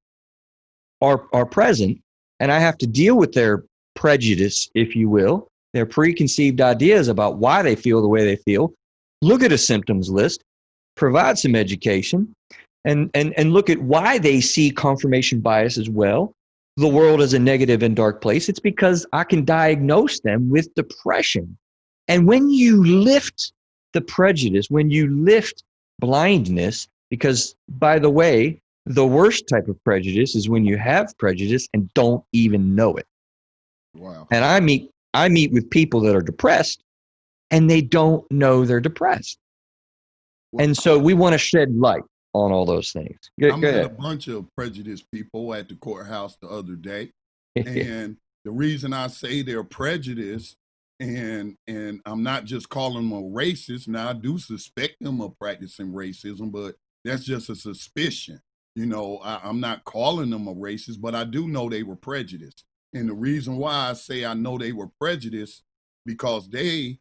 are present, and I have to deal with their prejudice, if you will, their preconceived ideas about why they feel the way they feel, look at a symptoms list, provide some education, and look at why they see confirmation bias as well, the world as a negative and dark place. It's because I can diagnose them with depression. And when you lift the prejudice, when you lift blindness, because by the way, the worst type of prejudice is when you have prejudice and don't even know it. Wow. And I meet with people that are depressed and they don't know they're depressed. And so we want to shed light on all those things. I met a bunch of prejudiced people at the courthouse the other day. And the reason I say they're prejudiced, and I'm not just calling them a racist. Now, I do suspect them of practicing racism, but that's just a suspicion. You know, I'm not calling them a racist, but I do know they were prejudiced. And the reason why I say I know they were prejudiced, because they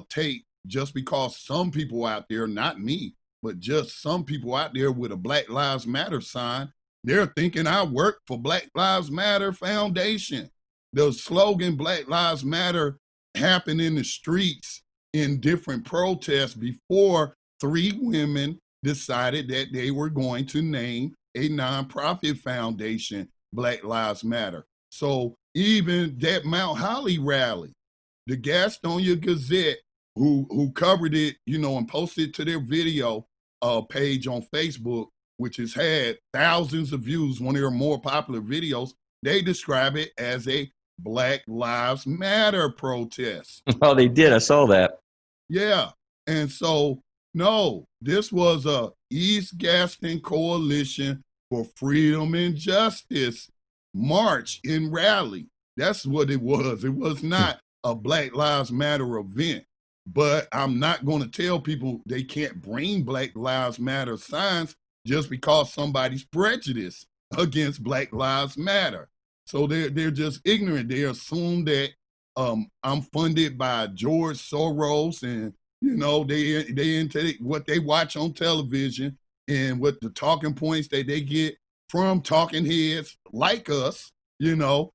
take, just because some people out there, not me, but just some people out there with a Black Lives Matter sign, they're thinking I work for Black Lives Matter Foundation. The slogan Black Lives Matter happened in the streets in different protests before 3 women decided that they were going to name a nonprofit foundation Black Lives Matter. So even that Mount Holly rally, the Gastonia Gazette, who covered it, you know, and posted to their video page on Facebook, which has had thousands of views, one of their more popular videos, they describe it as a Black Lives Matter protest. Oh, they did. I saw that. Yeah. And so, no, this was a East Gaston Coalition for Freedom and Justice march and rally. That's what it was. It was not a Black Lives Matter event. But I'm not going to tell people they can't bring Black Lives Matter signs just because somebody's prejudiced against Black Lives Matter. So they're just ignorant. They assume that I'm funded by George Soros, and you know they into what they watch on television and what the talking points that they get from talking heads like us. You know,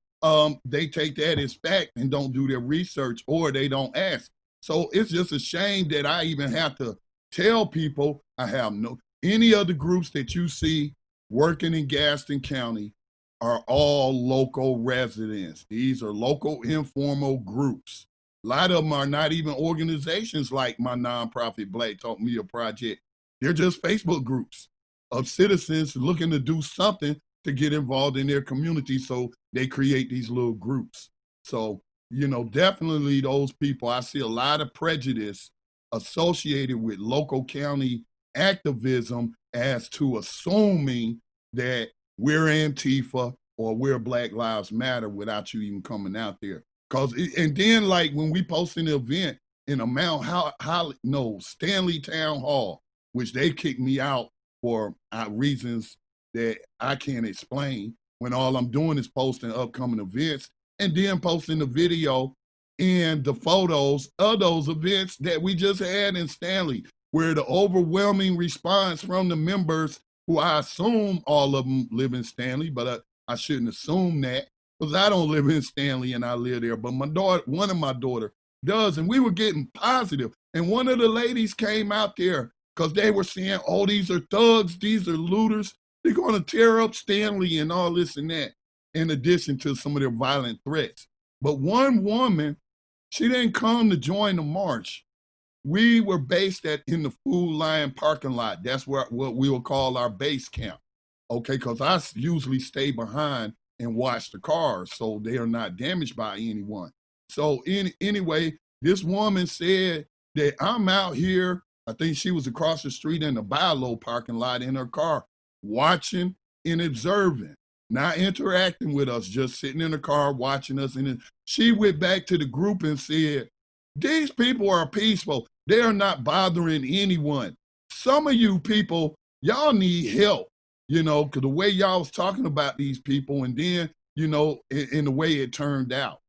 they take that as fact and don't do their research, or they don't ask. So it's just a shame that I even have to tell people I have any of the groups that you see working in Gaston County are all local residents. These are local informal groups. A lot of them are not even organizations like my nonprofit Black Talk Media Project. They're just Facebook groups of citizens looking to do something to get involved in their community. So they create these little groups. So, you know, definitely those people, I see a lot of prejudice associated with local county activism as to assuming that we're Antifa or we're Black Lives Matter without you even coming out there. And then like when we post an event in a Stanley Town Hall, which they kicked me out for reasons that I can't explain, when all I'm doing is posting upcoming events, and then posting the video and the photos of those events that we just had in Stanley, where the overwhelming response from the members, who I assume all of them live in Stanley, but I shouldn't assume that, because I don't live in Stanley and I live there, but one of my daughter does, and we were getting positive. And one of the ladies came out there because they were saying, oh, these are thugs, these are looters, they're going to tear up Stanley and all this and that, in addition to some of their violent threats. But one woman, she didn't come to join the march. We were based in the Food Lion parking lot. That's what we will call our base camp, okay? Because I usually stay behind and watch the cars so they are not damaged by anyone. So anyway, this woman said that I'm out here, I think she was across the street in the Bilo parking lot in her car, watching and observing. Not interacting with us, just sitting in the car watching us. And then she went back to the group and said, these people are peaceful. They are not bothering anyone. Some of you people, y'all need help, you know, because the way y'all was talking about these people, and then, you know, in the way it turned out.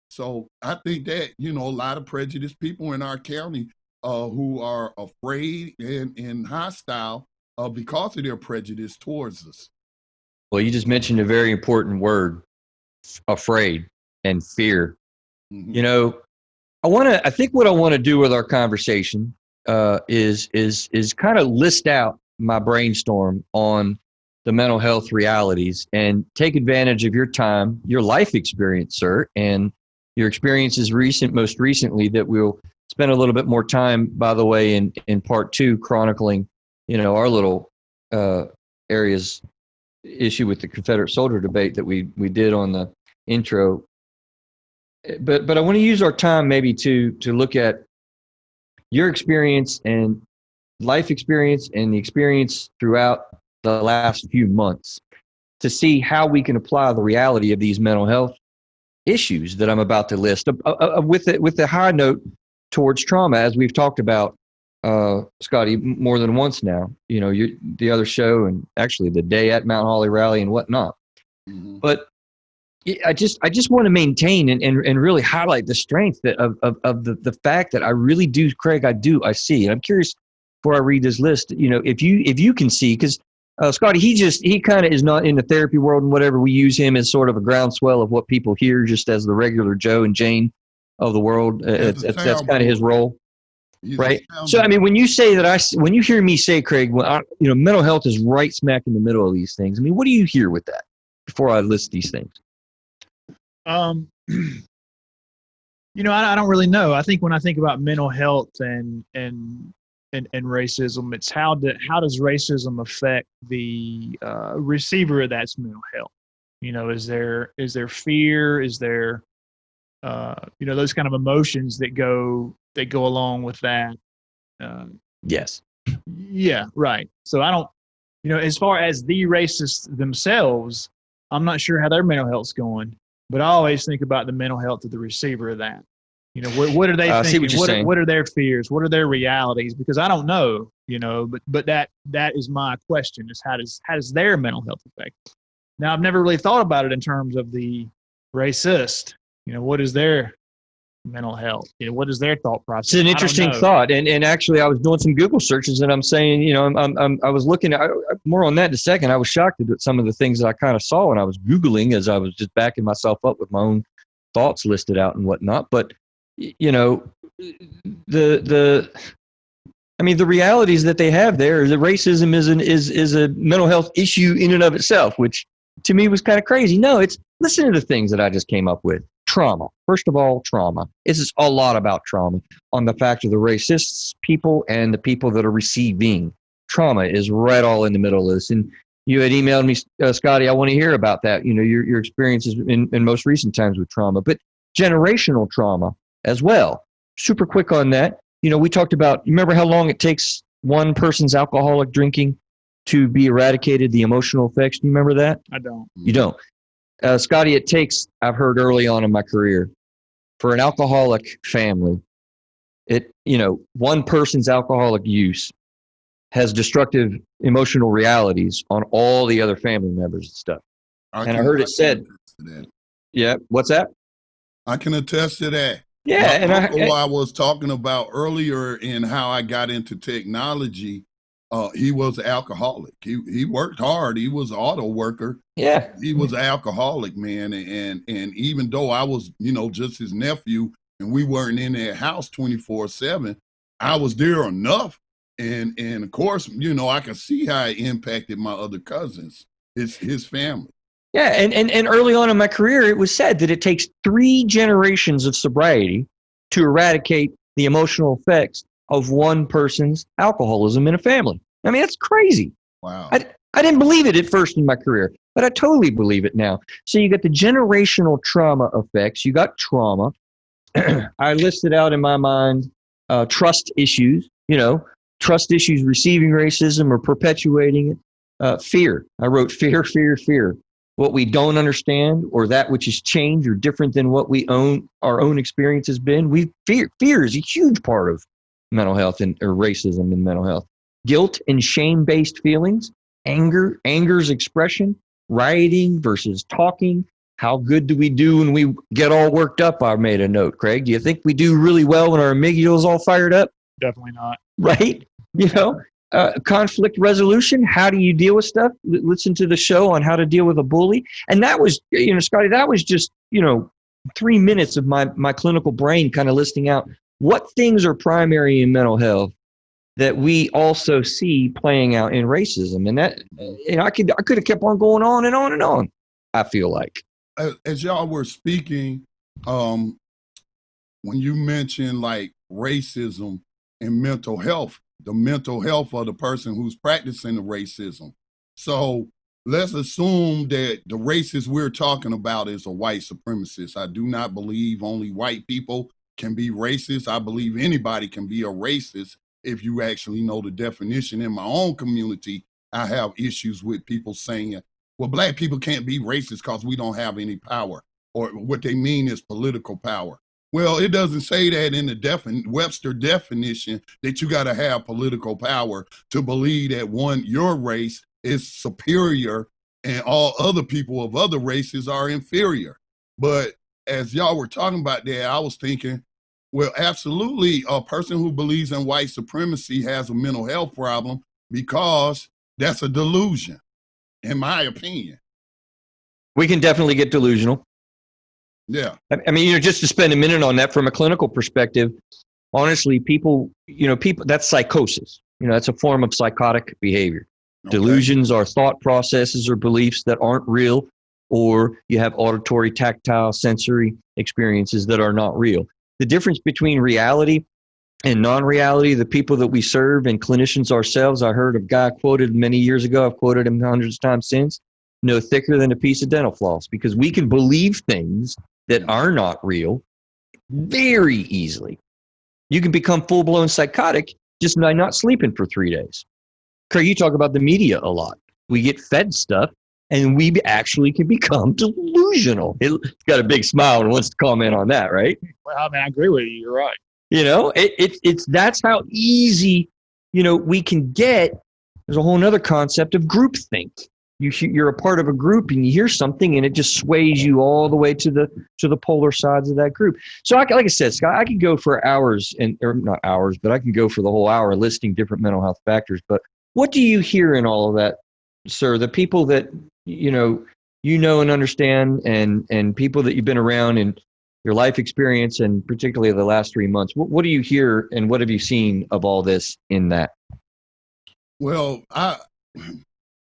So I think that, you know, a lot of prejudiced people in our county who are afraid and hostile because of their prejudice towards us. Well, you just mentioned a very important word, afraid and fear. Mm-hmm. You know, I think what I want to do with our conversation is kind of list out my brainstorm on the mental health realities and take advantage of your time, your life experience, sir, and your experiences most recently that we'll spend a little bit more time, by the way, in part 2, chronicling, our little areas issue with the Confederate soldier debate that we did on the intro. But I want to use our time maybe to look at your experience and life experience and the experience throughout the last few months to see how we can apply the reality of these mental health issues that I'm about to list with the high note towards trauma, as we've talked about, Scotty, more than once now, the other show and actually the day at Mount Holly rally and whatnot. Mm-hmm. But I just want to maintain and really highlight the strength of the fact that I really do, Craig, I see. And I'm curious before I read this list, if you can see, because Scotty, he kind of is not in the therapy world and whatever. We use him as sort of a groundswell of what people hear just as the regular Joe and Jane of the world. That's kind of his role. Right. So, I mean, when you say that when you hear me say, Craig, mental health is right smack in the middle of these things. I mean, what do you hear with that before I list these things? I don't really know. I think when I think about mental health and racism, it's how does racism affect the receiver of that's mental health? Is there fear? Is there those kind of emotions that go along with that? Yes. Yeah, right. So I don't, as far as the racists themselves, I'm not sure how their mental health's going, but I always think about the mental health of the receiver of that. What are they thinking? What are their fears? What are their realities? Because I don't know, but that is my question, is how does their mental health affect? Now, I've never really thought about it in terms of the racist. What is their mental health? What is their thought process? It's an interesting thought. And actually, I was doing some Google searches and I'm saying, I was looking at more on that in a second. I was shocked at some of the things that I kind of saw when I was Googling as I was just backing myself up with my own thoughts listed out and whatnot. But, the realities that they have there, the racism is a mental health issue in and of itself, which to me was kind of crazy. No, listen to the things that I just came up with. Trauma. First of all, trauma. This is a lot about trauma on the fact of the racist people and the people that are receiving. Trauma is right all in the middle of this. And you had emailed me, Scotty, I want to hear about that, your experiences in most recent times with trauma, but generational trauma as well. Super quick on that. We talked about, remember how long it takes one person's alcoholic drinking to be eradicated, the emotional effects? Do you remember that? I don't. You don't. Scotty, it takes, I've heard early on in my career, for an alcoholic family, one person's alcoholic use has destructive emotional realities on all the other family members and stuff. I heard it said, yeah, what's that? I can attest to that. Yeah. I was talking about earlier in how I got into technology. He was an alcoholic. He worked hard. He was an auto worker. Yeah. He was an alcoholic, man. And even though I was, just his nephew and we weren't in that house 24/7, I was there enough. And of course, I can see how it impacted my other cousins, his family. Yeah. And early on in my career, it was said that it takes 3 generations of sobriety to eradicate the emotional effects of one person's alcoholism in a family. I mean, that's crazy. Wow. I didn't believe it at first in my career, but I totally believe it now. So you got the generational trauma effects. You got trauma. I listed out in my mind trust issues, trust issues, receiving racism or perpetuating it. Fear. I wrote fear. What we don't understand or that which is changed or different than what our own experience has been. Fear is a huge part of mental health or racism in mental health. Guilt and shame-based feelings, anger's expression, rioting versus talking. How good do we do when we get all worked up? I made a note, Craig. Do you think we do really well when our amygdala's all fired up? Definitely not. Right? Conflict resolution. How do you deal with stuff? Listen to the show on how to deal with a bully. And that was, Scotty, that was just, 3 minutes of my clinical brain kind of listing out what things are primary in mental health that we also see playing out in racism. And that, I could have kept on going on and on and on, I feel like. As y'all were speaking, when you mentioned like racism and mental health, the mental health of the person who's practicing the racism. So let's assume that the racist we're talking about is a white supremacist. I do not believe only white people can be racist. I believe anybody can be a racist if you actually know the definition. In my own community, I have issues with people saying, well, black people can't be racist because we don't have any power, or what they mean is political power. Well, it doesn't say that in the Webster definition that you got to have political power to believe that your race is superior and all other people of other races are inferior. But as y'all were talking about that, I was thinking, well, absolutely, a person who believes in white supremacy has a mental health problem because that's a delusion, in my opinion. We can definitely get delusional. Yeah. I mean, just to spend a minute on that from a clinical perspective, honestly, people, that's psychosis. That's a form of psychotic behavior. Okay. Delusions are thought processes or beliefs that aren't real, or you have auditory, tactile, sensory experiences that are not real. The difference between reality and non-reality, the people that we serve and clinicians ourselves, I heard a guy quoted many years ago, I've quoted him hundreds of times since, no thicker than a piece of dental floss, because we can believe things that are not real very easily. You can become full-blown psychotic just by not sleeping for 3 days. Craig, you talk about the media a lot. We get fed stuff, and we actually can become delusional. It's got a big smile and wants to comment on that, right? Well, I mean, I agree with you. You're right. It's that's how easy, we can get. There's a whole other concept of groupthink. You're a part of a group and you hear something and it just sways you all the way to the polar sides of that group. So like I said, Scott, I could go for hours or not hours, but I can go for the whole hour listing different mental health factors. But what do you hear in all of that, sir? The people that, and understand and people that you've been around in your life experience and particularly the last 3 months, what do you hear and what have you seen of all this in that? Well,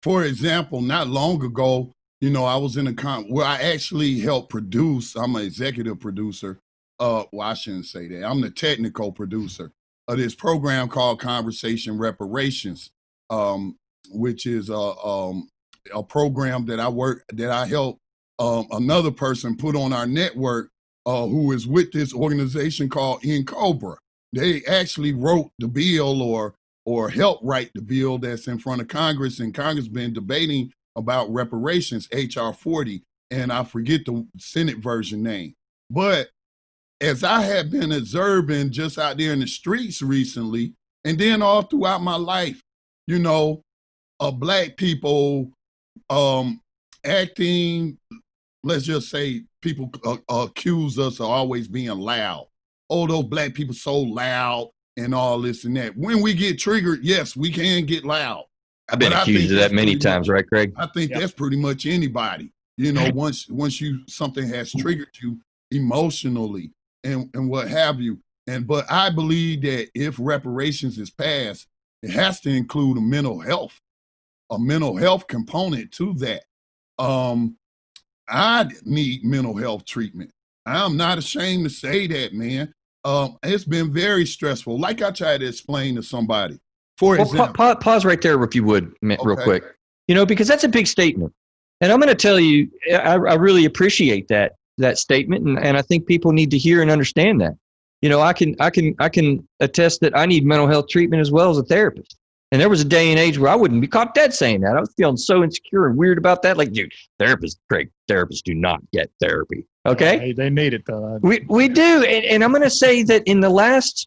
for example, not long ago, I was in where I actually helped produce. I'm an executive producer. Well, I shouldn't say that. I'm the technical producer of this program called Conversation Reparations, which is a program that I helped another person put on our network who is with this organization called NCOBRA. They actually wrote the bill or help write the bill that's in front of Congress, and Congress been debating about reparations, H.R. 40, and I forget the Senate version name. But as I have been observing just out there in the streets recently, and then all throughout my life, black people acting, let's just say people accuse us of always being loud. Oh, those black people so loud. And all this and that. When we get triggered, yes, we can get loud. I've been accused of that many times, right, Craig? I think that's pretty much anybody. Once something has triggered you emotionally and what have you. But I believe that if reparations is passed, it has to include a mental health component to that. I need mental health treatment. I'm not ashamed to say that, man. It's been very stressful. Like I tried to explain to somebody. For example, pause right there if you would, real quick. Because that's a big statement, and I'm going to tell you, I really appreciate that statement, and I think people need to hear and understand that. I can attest that I need mental health treatment as well as a therapist. And there was a day and age where I wouldn't be caught dead saying that. I was feeling so insecure and weird about that. Like, dude, therapists do not get therapy. Okay. They need it though. We do. And I'm going to say that in the last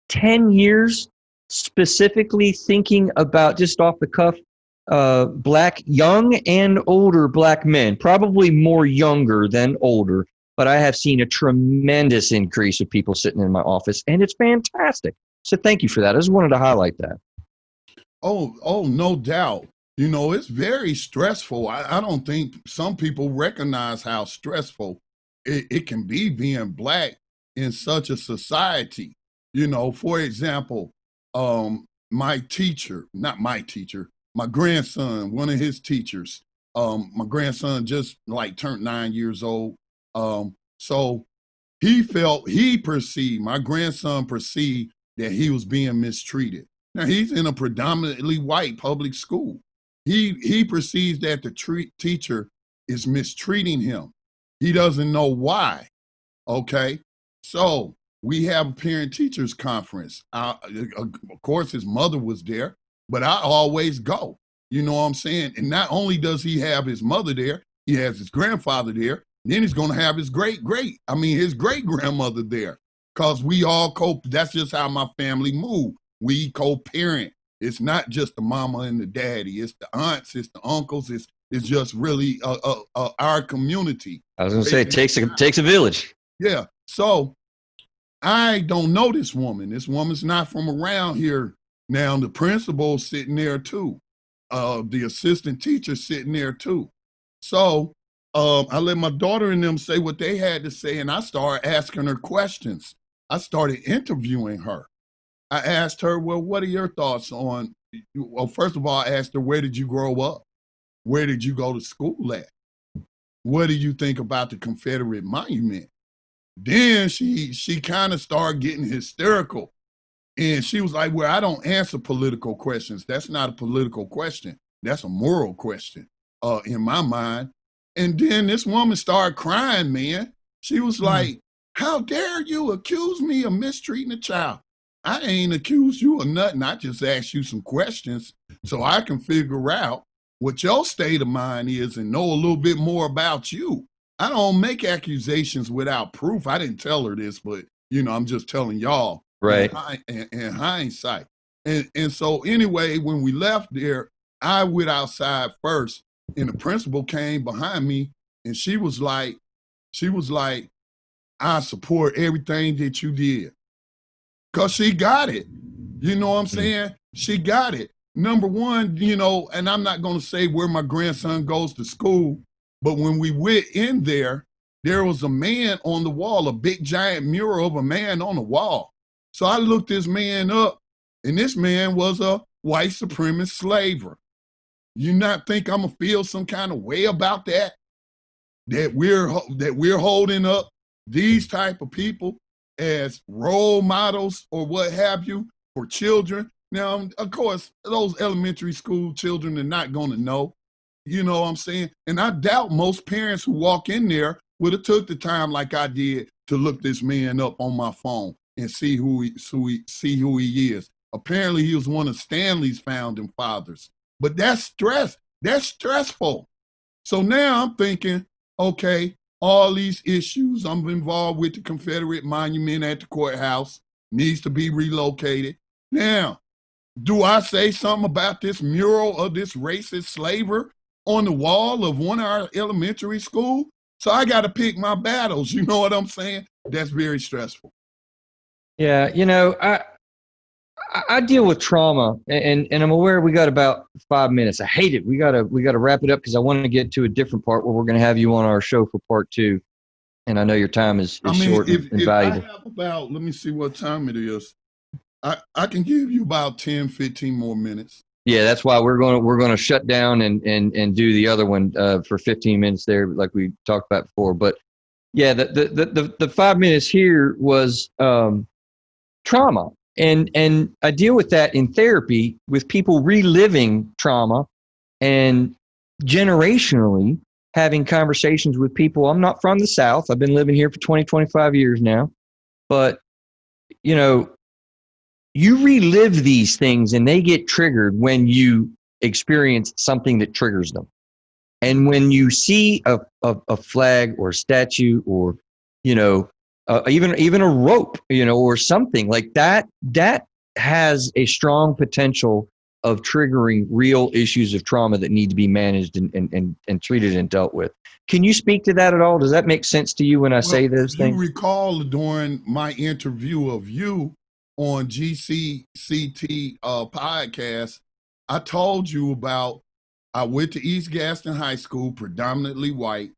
10 years, specifically thinking about just off the cuff, black, young and older black men, probably more younger than older, but I have seen a tremendous increase of people sitting in my office, and it's fantastic. So thank you for that. I just wanted to highlight that. Oh, no doubt. It's very stressful. I don't think some people recognize how stressful it can be being black in such a society. For example, my teacher, not my teacher, my grandson, one of his teachers, my grandson just like turned 9 years old. So my grandson perceived that he was being mistreated. Now he's in a predominantly white public school. He perceives that the teacher is mistreating him. He doesn't know why. Okay. So we have a parent teachers conference. Of course, his mother was there, but I always go. You know what I'm saying? And not only does he have his mother there, he has his grandfather there. Then he's going to have his great grandmother there. Because we all that's just how my family move. We co-parent. It's not just the mama and the daddy. It's the aunts, it's the uncles. It's just really our community. I was going to say, it takes a village. Yeah. So I don't know this woman. This woman's not from around here. Now the principal's sitting there too. The assistant teacher's sitting there too. So I let my daughter and them say what they had to say, and I started asking her questions. I started interviewing her. I asked her, well, what are your thoughts on, well, first of all, I asked her, where did you grow up? Where did you go to school at? What do you think about the Confederate monument? Then she kind of started getting hysterical. And she was like, well, I don't answer political questions. That's not a political question. That's a moral question in my mind. And then this woman started crying, man. She was like, how dare you accuse me of mistreating a child? I ain't accused you of nothing. I just asked you some questions so I can figure out what your state of mind is and know a little bit more about you. I don't make accusations without proof. I didn't tell her this, but, I'm just telling y'all. Right. In hindsight. And so anyway, when we left there, I went outside first and the principal came behind me and she was like, I support everything that you did. Because she got it. You know what I'm saying? She got it. Number one, and I'm not going to say where my grandson goes to school, but when we went in there was a man on the wall, a big giant mural of a man on the wall. So I looked this man up, and this man was a white supremacist slaver. You not think I'm gonna feel some kind of way about that? That we're holding up these type of people as role models or what have you for children. Now, of course, those elementary school children are not gonna know. You know what I'm saying? And I doubt most parents who walk in there would have took the time like I did to look this man up on my phone and see who he is. Apparently, he was one of Stanley's founding fathers. But that's stress. That's stressful. So now I'm thinking, okay, all these issues, I'm involved with the Confederate monument at the courthouse, needs to be relocated. Now, do I say something about this mural of this racist slaver on the wall of one of our elementary school? So I got to pick my battles. You know what I'm saying? That's very stressful. Yeah, I deal with trauma, and I'm aware we got about 5 minutes. I hate it. We gotta wrap it up because I want to get to a different part where we're going to have you on our show for part 2. And I know your time is short and valuable. I have about, let me see what time it is. I can give you about 10, 15 more minutes. Yeah, that's why we're going to shut down and do the other one for 15 minutes there, like we talked about before. But yeah, the 5 minutes here was trauma. And I deal with that in therapy with people reliving trauma and generationally having conversations with people. I'm not from the South. I've been living here for 20, 25 years now. But, you relive these things and they get triggered when you experience something that triggers them. And when you see a flag or a statue or, even a rope, or something like that, that has a strong potential of triggering real issues of trauma that need to be managed and treated and dealt with. Can you speak to that at all? Does that make sense to you when I say those things? You recall during my interview of you on GCCT podcast, I told you about, I went to East Gaston High School, predominantly white.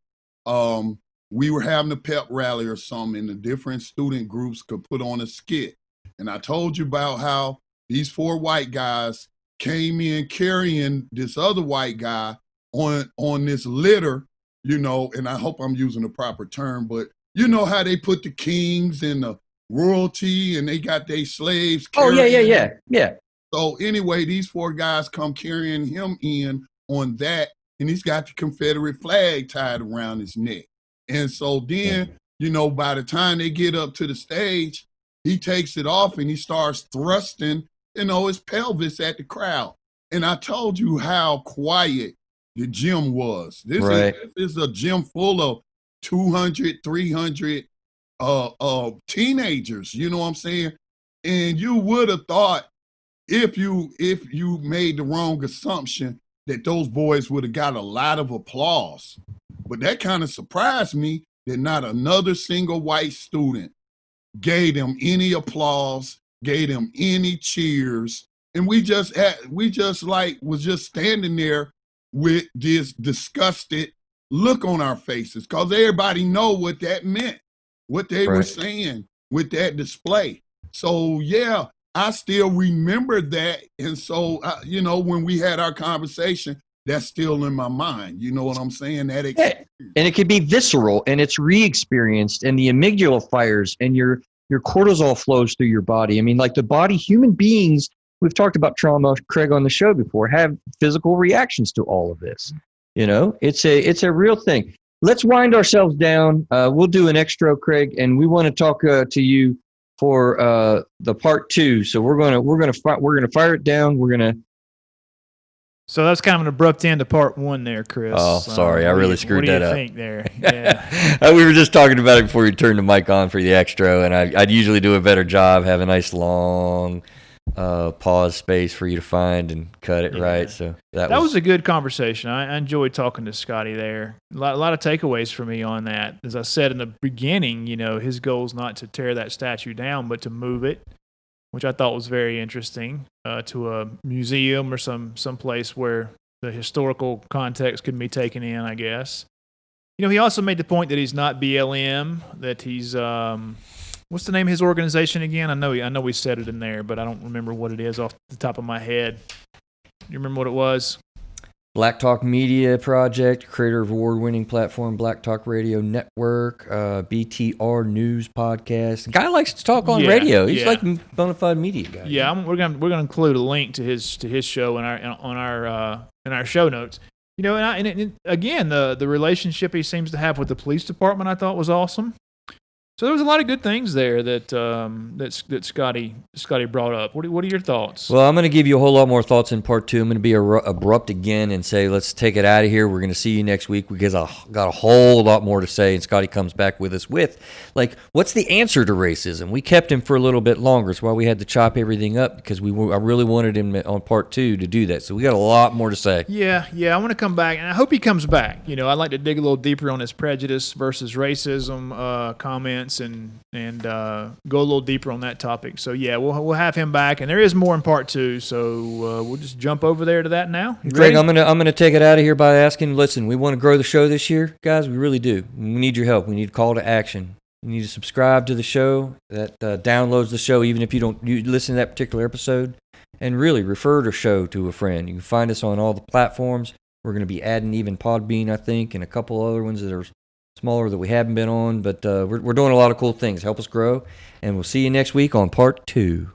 We were having a pep rally or something, and the different student groups could put on a skit. And I told you about how these 4 white guys came in carrying this other white guy on this litter, and I hope I'm using the proper term, but you know how they put the kings and the royalty and they got their slaves carrying Yeah. So anyway, these 4 guys come carrying him in on that, and he's got the Confederate flag tied around his neck. And so then, by the time they get up to the stage, he takes it off and he starts thrusting, his pelvis at the crowd. And I told you how quiet the gym was. This is a gym full of 200, 300 teenagers, you know what I'm saying? And you would have thought if you made the wrong assumption that those boys would have got a lot of applause. But that kind of surprised me that not another single white student gave them any applause, gave them any cheers. And we just was just standing there with this disgusted look on our faces because everybody know what that meant, what they were saying with that display. So, yeah, I still remember that. And so, when we had our conversation, that's still in my mind. You know what I'm saying? That experience. And it could be visceral, and it's re-experienced, and the amygdala fires, and your cortisol flows through your body. I mean, like the body, human beings, we've talked about trauma, Craig, on the show before, have physical reactions to all of this. It's a real thing. Let's wind ourselves down. We'll do an extra, Craig, and we want to talk to you for the part 2. So we're gonna fire it down. So that's kind of an abrupt end to part 1 there, Chris. Oh, sorry, I really screwed that up. What do you think there? Yeah. We were just talking about it before you turned the mic on for the extra, and I'd usually do a better job, have a nice long pause space for you to find and cut it right. So that was a good conversation. I enjoyed talking to Scotty there. A lot of takeaways for me on that. As I said in the beginning, his goal is not to tear that statue down, but to move it, which I thought was very interesting, to a museum or some place where the historical context could be taken in, I guess. He also made the point that he's not BLM, that he's what's the name of his organization again? I know we said it in there, but I don't remember what it is off the top of my head. You remember what it was? Black Talk Media Project, creator of award-winning platform Black Talk Radio Network, BTR News Podcast. The guy likes to talk on radio. He's like a bona fide media guy. Yeah, we're gonna include a link to his show in our show notes. And again, the relationship he seems to have with the police department, I thought was awesome. So there was a lot of good things there that Scotty brought up. What are your thoughts? Well, I'm going to give you a whole lot more thoughts in part 2. I'm going to be abrupt again and say, let's take it out of here. We're going to see you next week because I got a whole lot more to say, and Scotty comes back with us with, what's the answer to racism? We kept him for a little bit longer. It's why we had to chop everything up because I really wanted him on part 2 to do that. So we got a lot more to say. Yeah, I want to come back, and I hope he comes back. I'd like to dig a little deeper on his prejudice versus racism comments and go a little deeper on that topic. So yeah, we'll have him back, and there is more in part 2. So we'll just jump over there to that now. Greg, I'm gonna take it out of here by asking. Listen, we want to grow the show this year, guys. We really do. We need your help. We need a call to action. You need to subscribe to the show that downloads the show, even if you listen to that particular episode, and really refer the show to a friend. You can find us on all the platforms. We're going to be adding even Podbean, I think, and a couple other ones that are smaller that we haven't been on, but we're doing a lot of cool things. Help us grow, and we'll see you next week on part 2.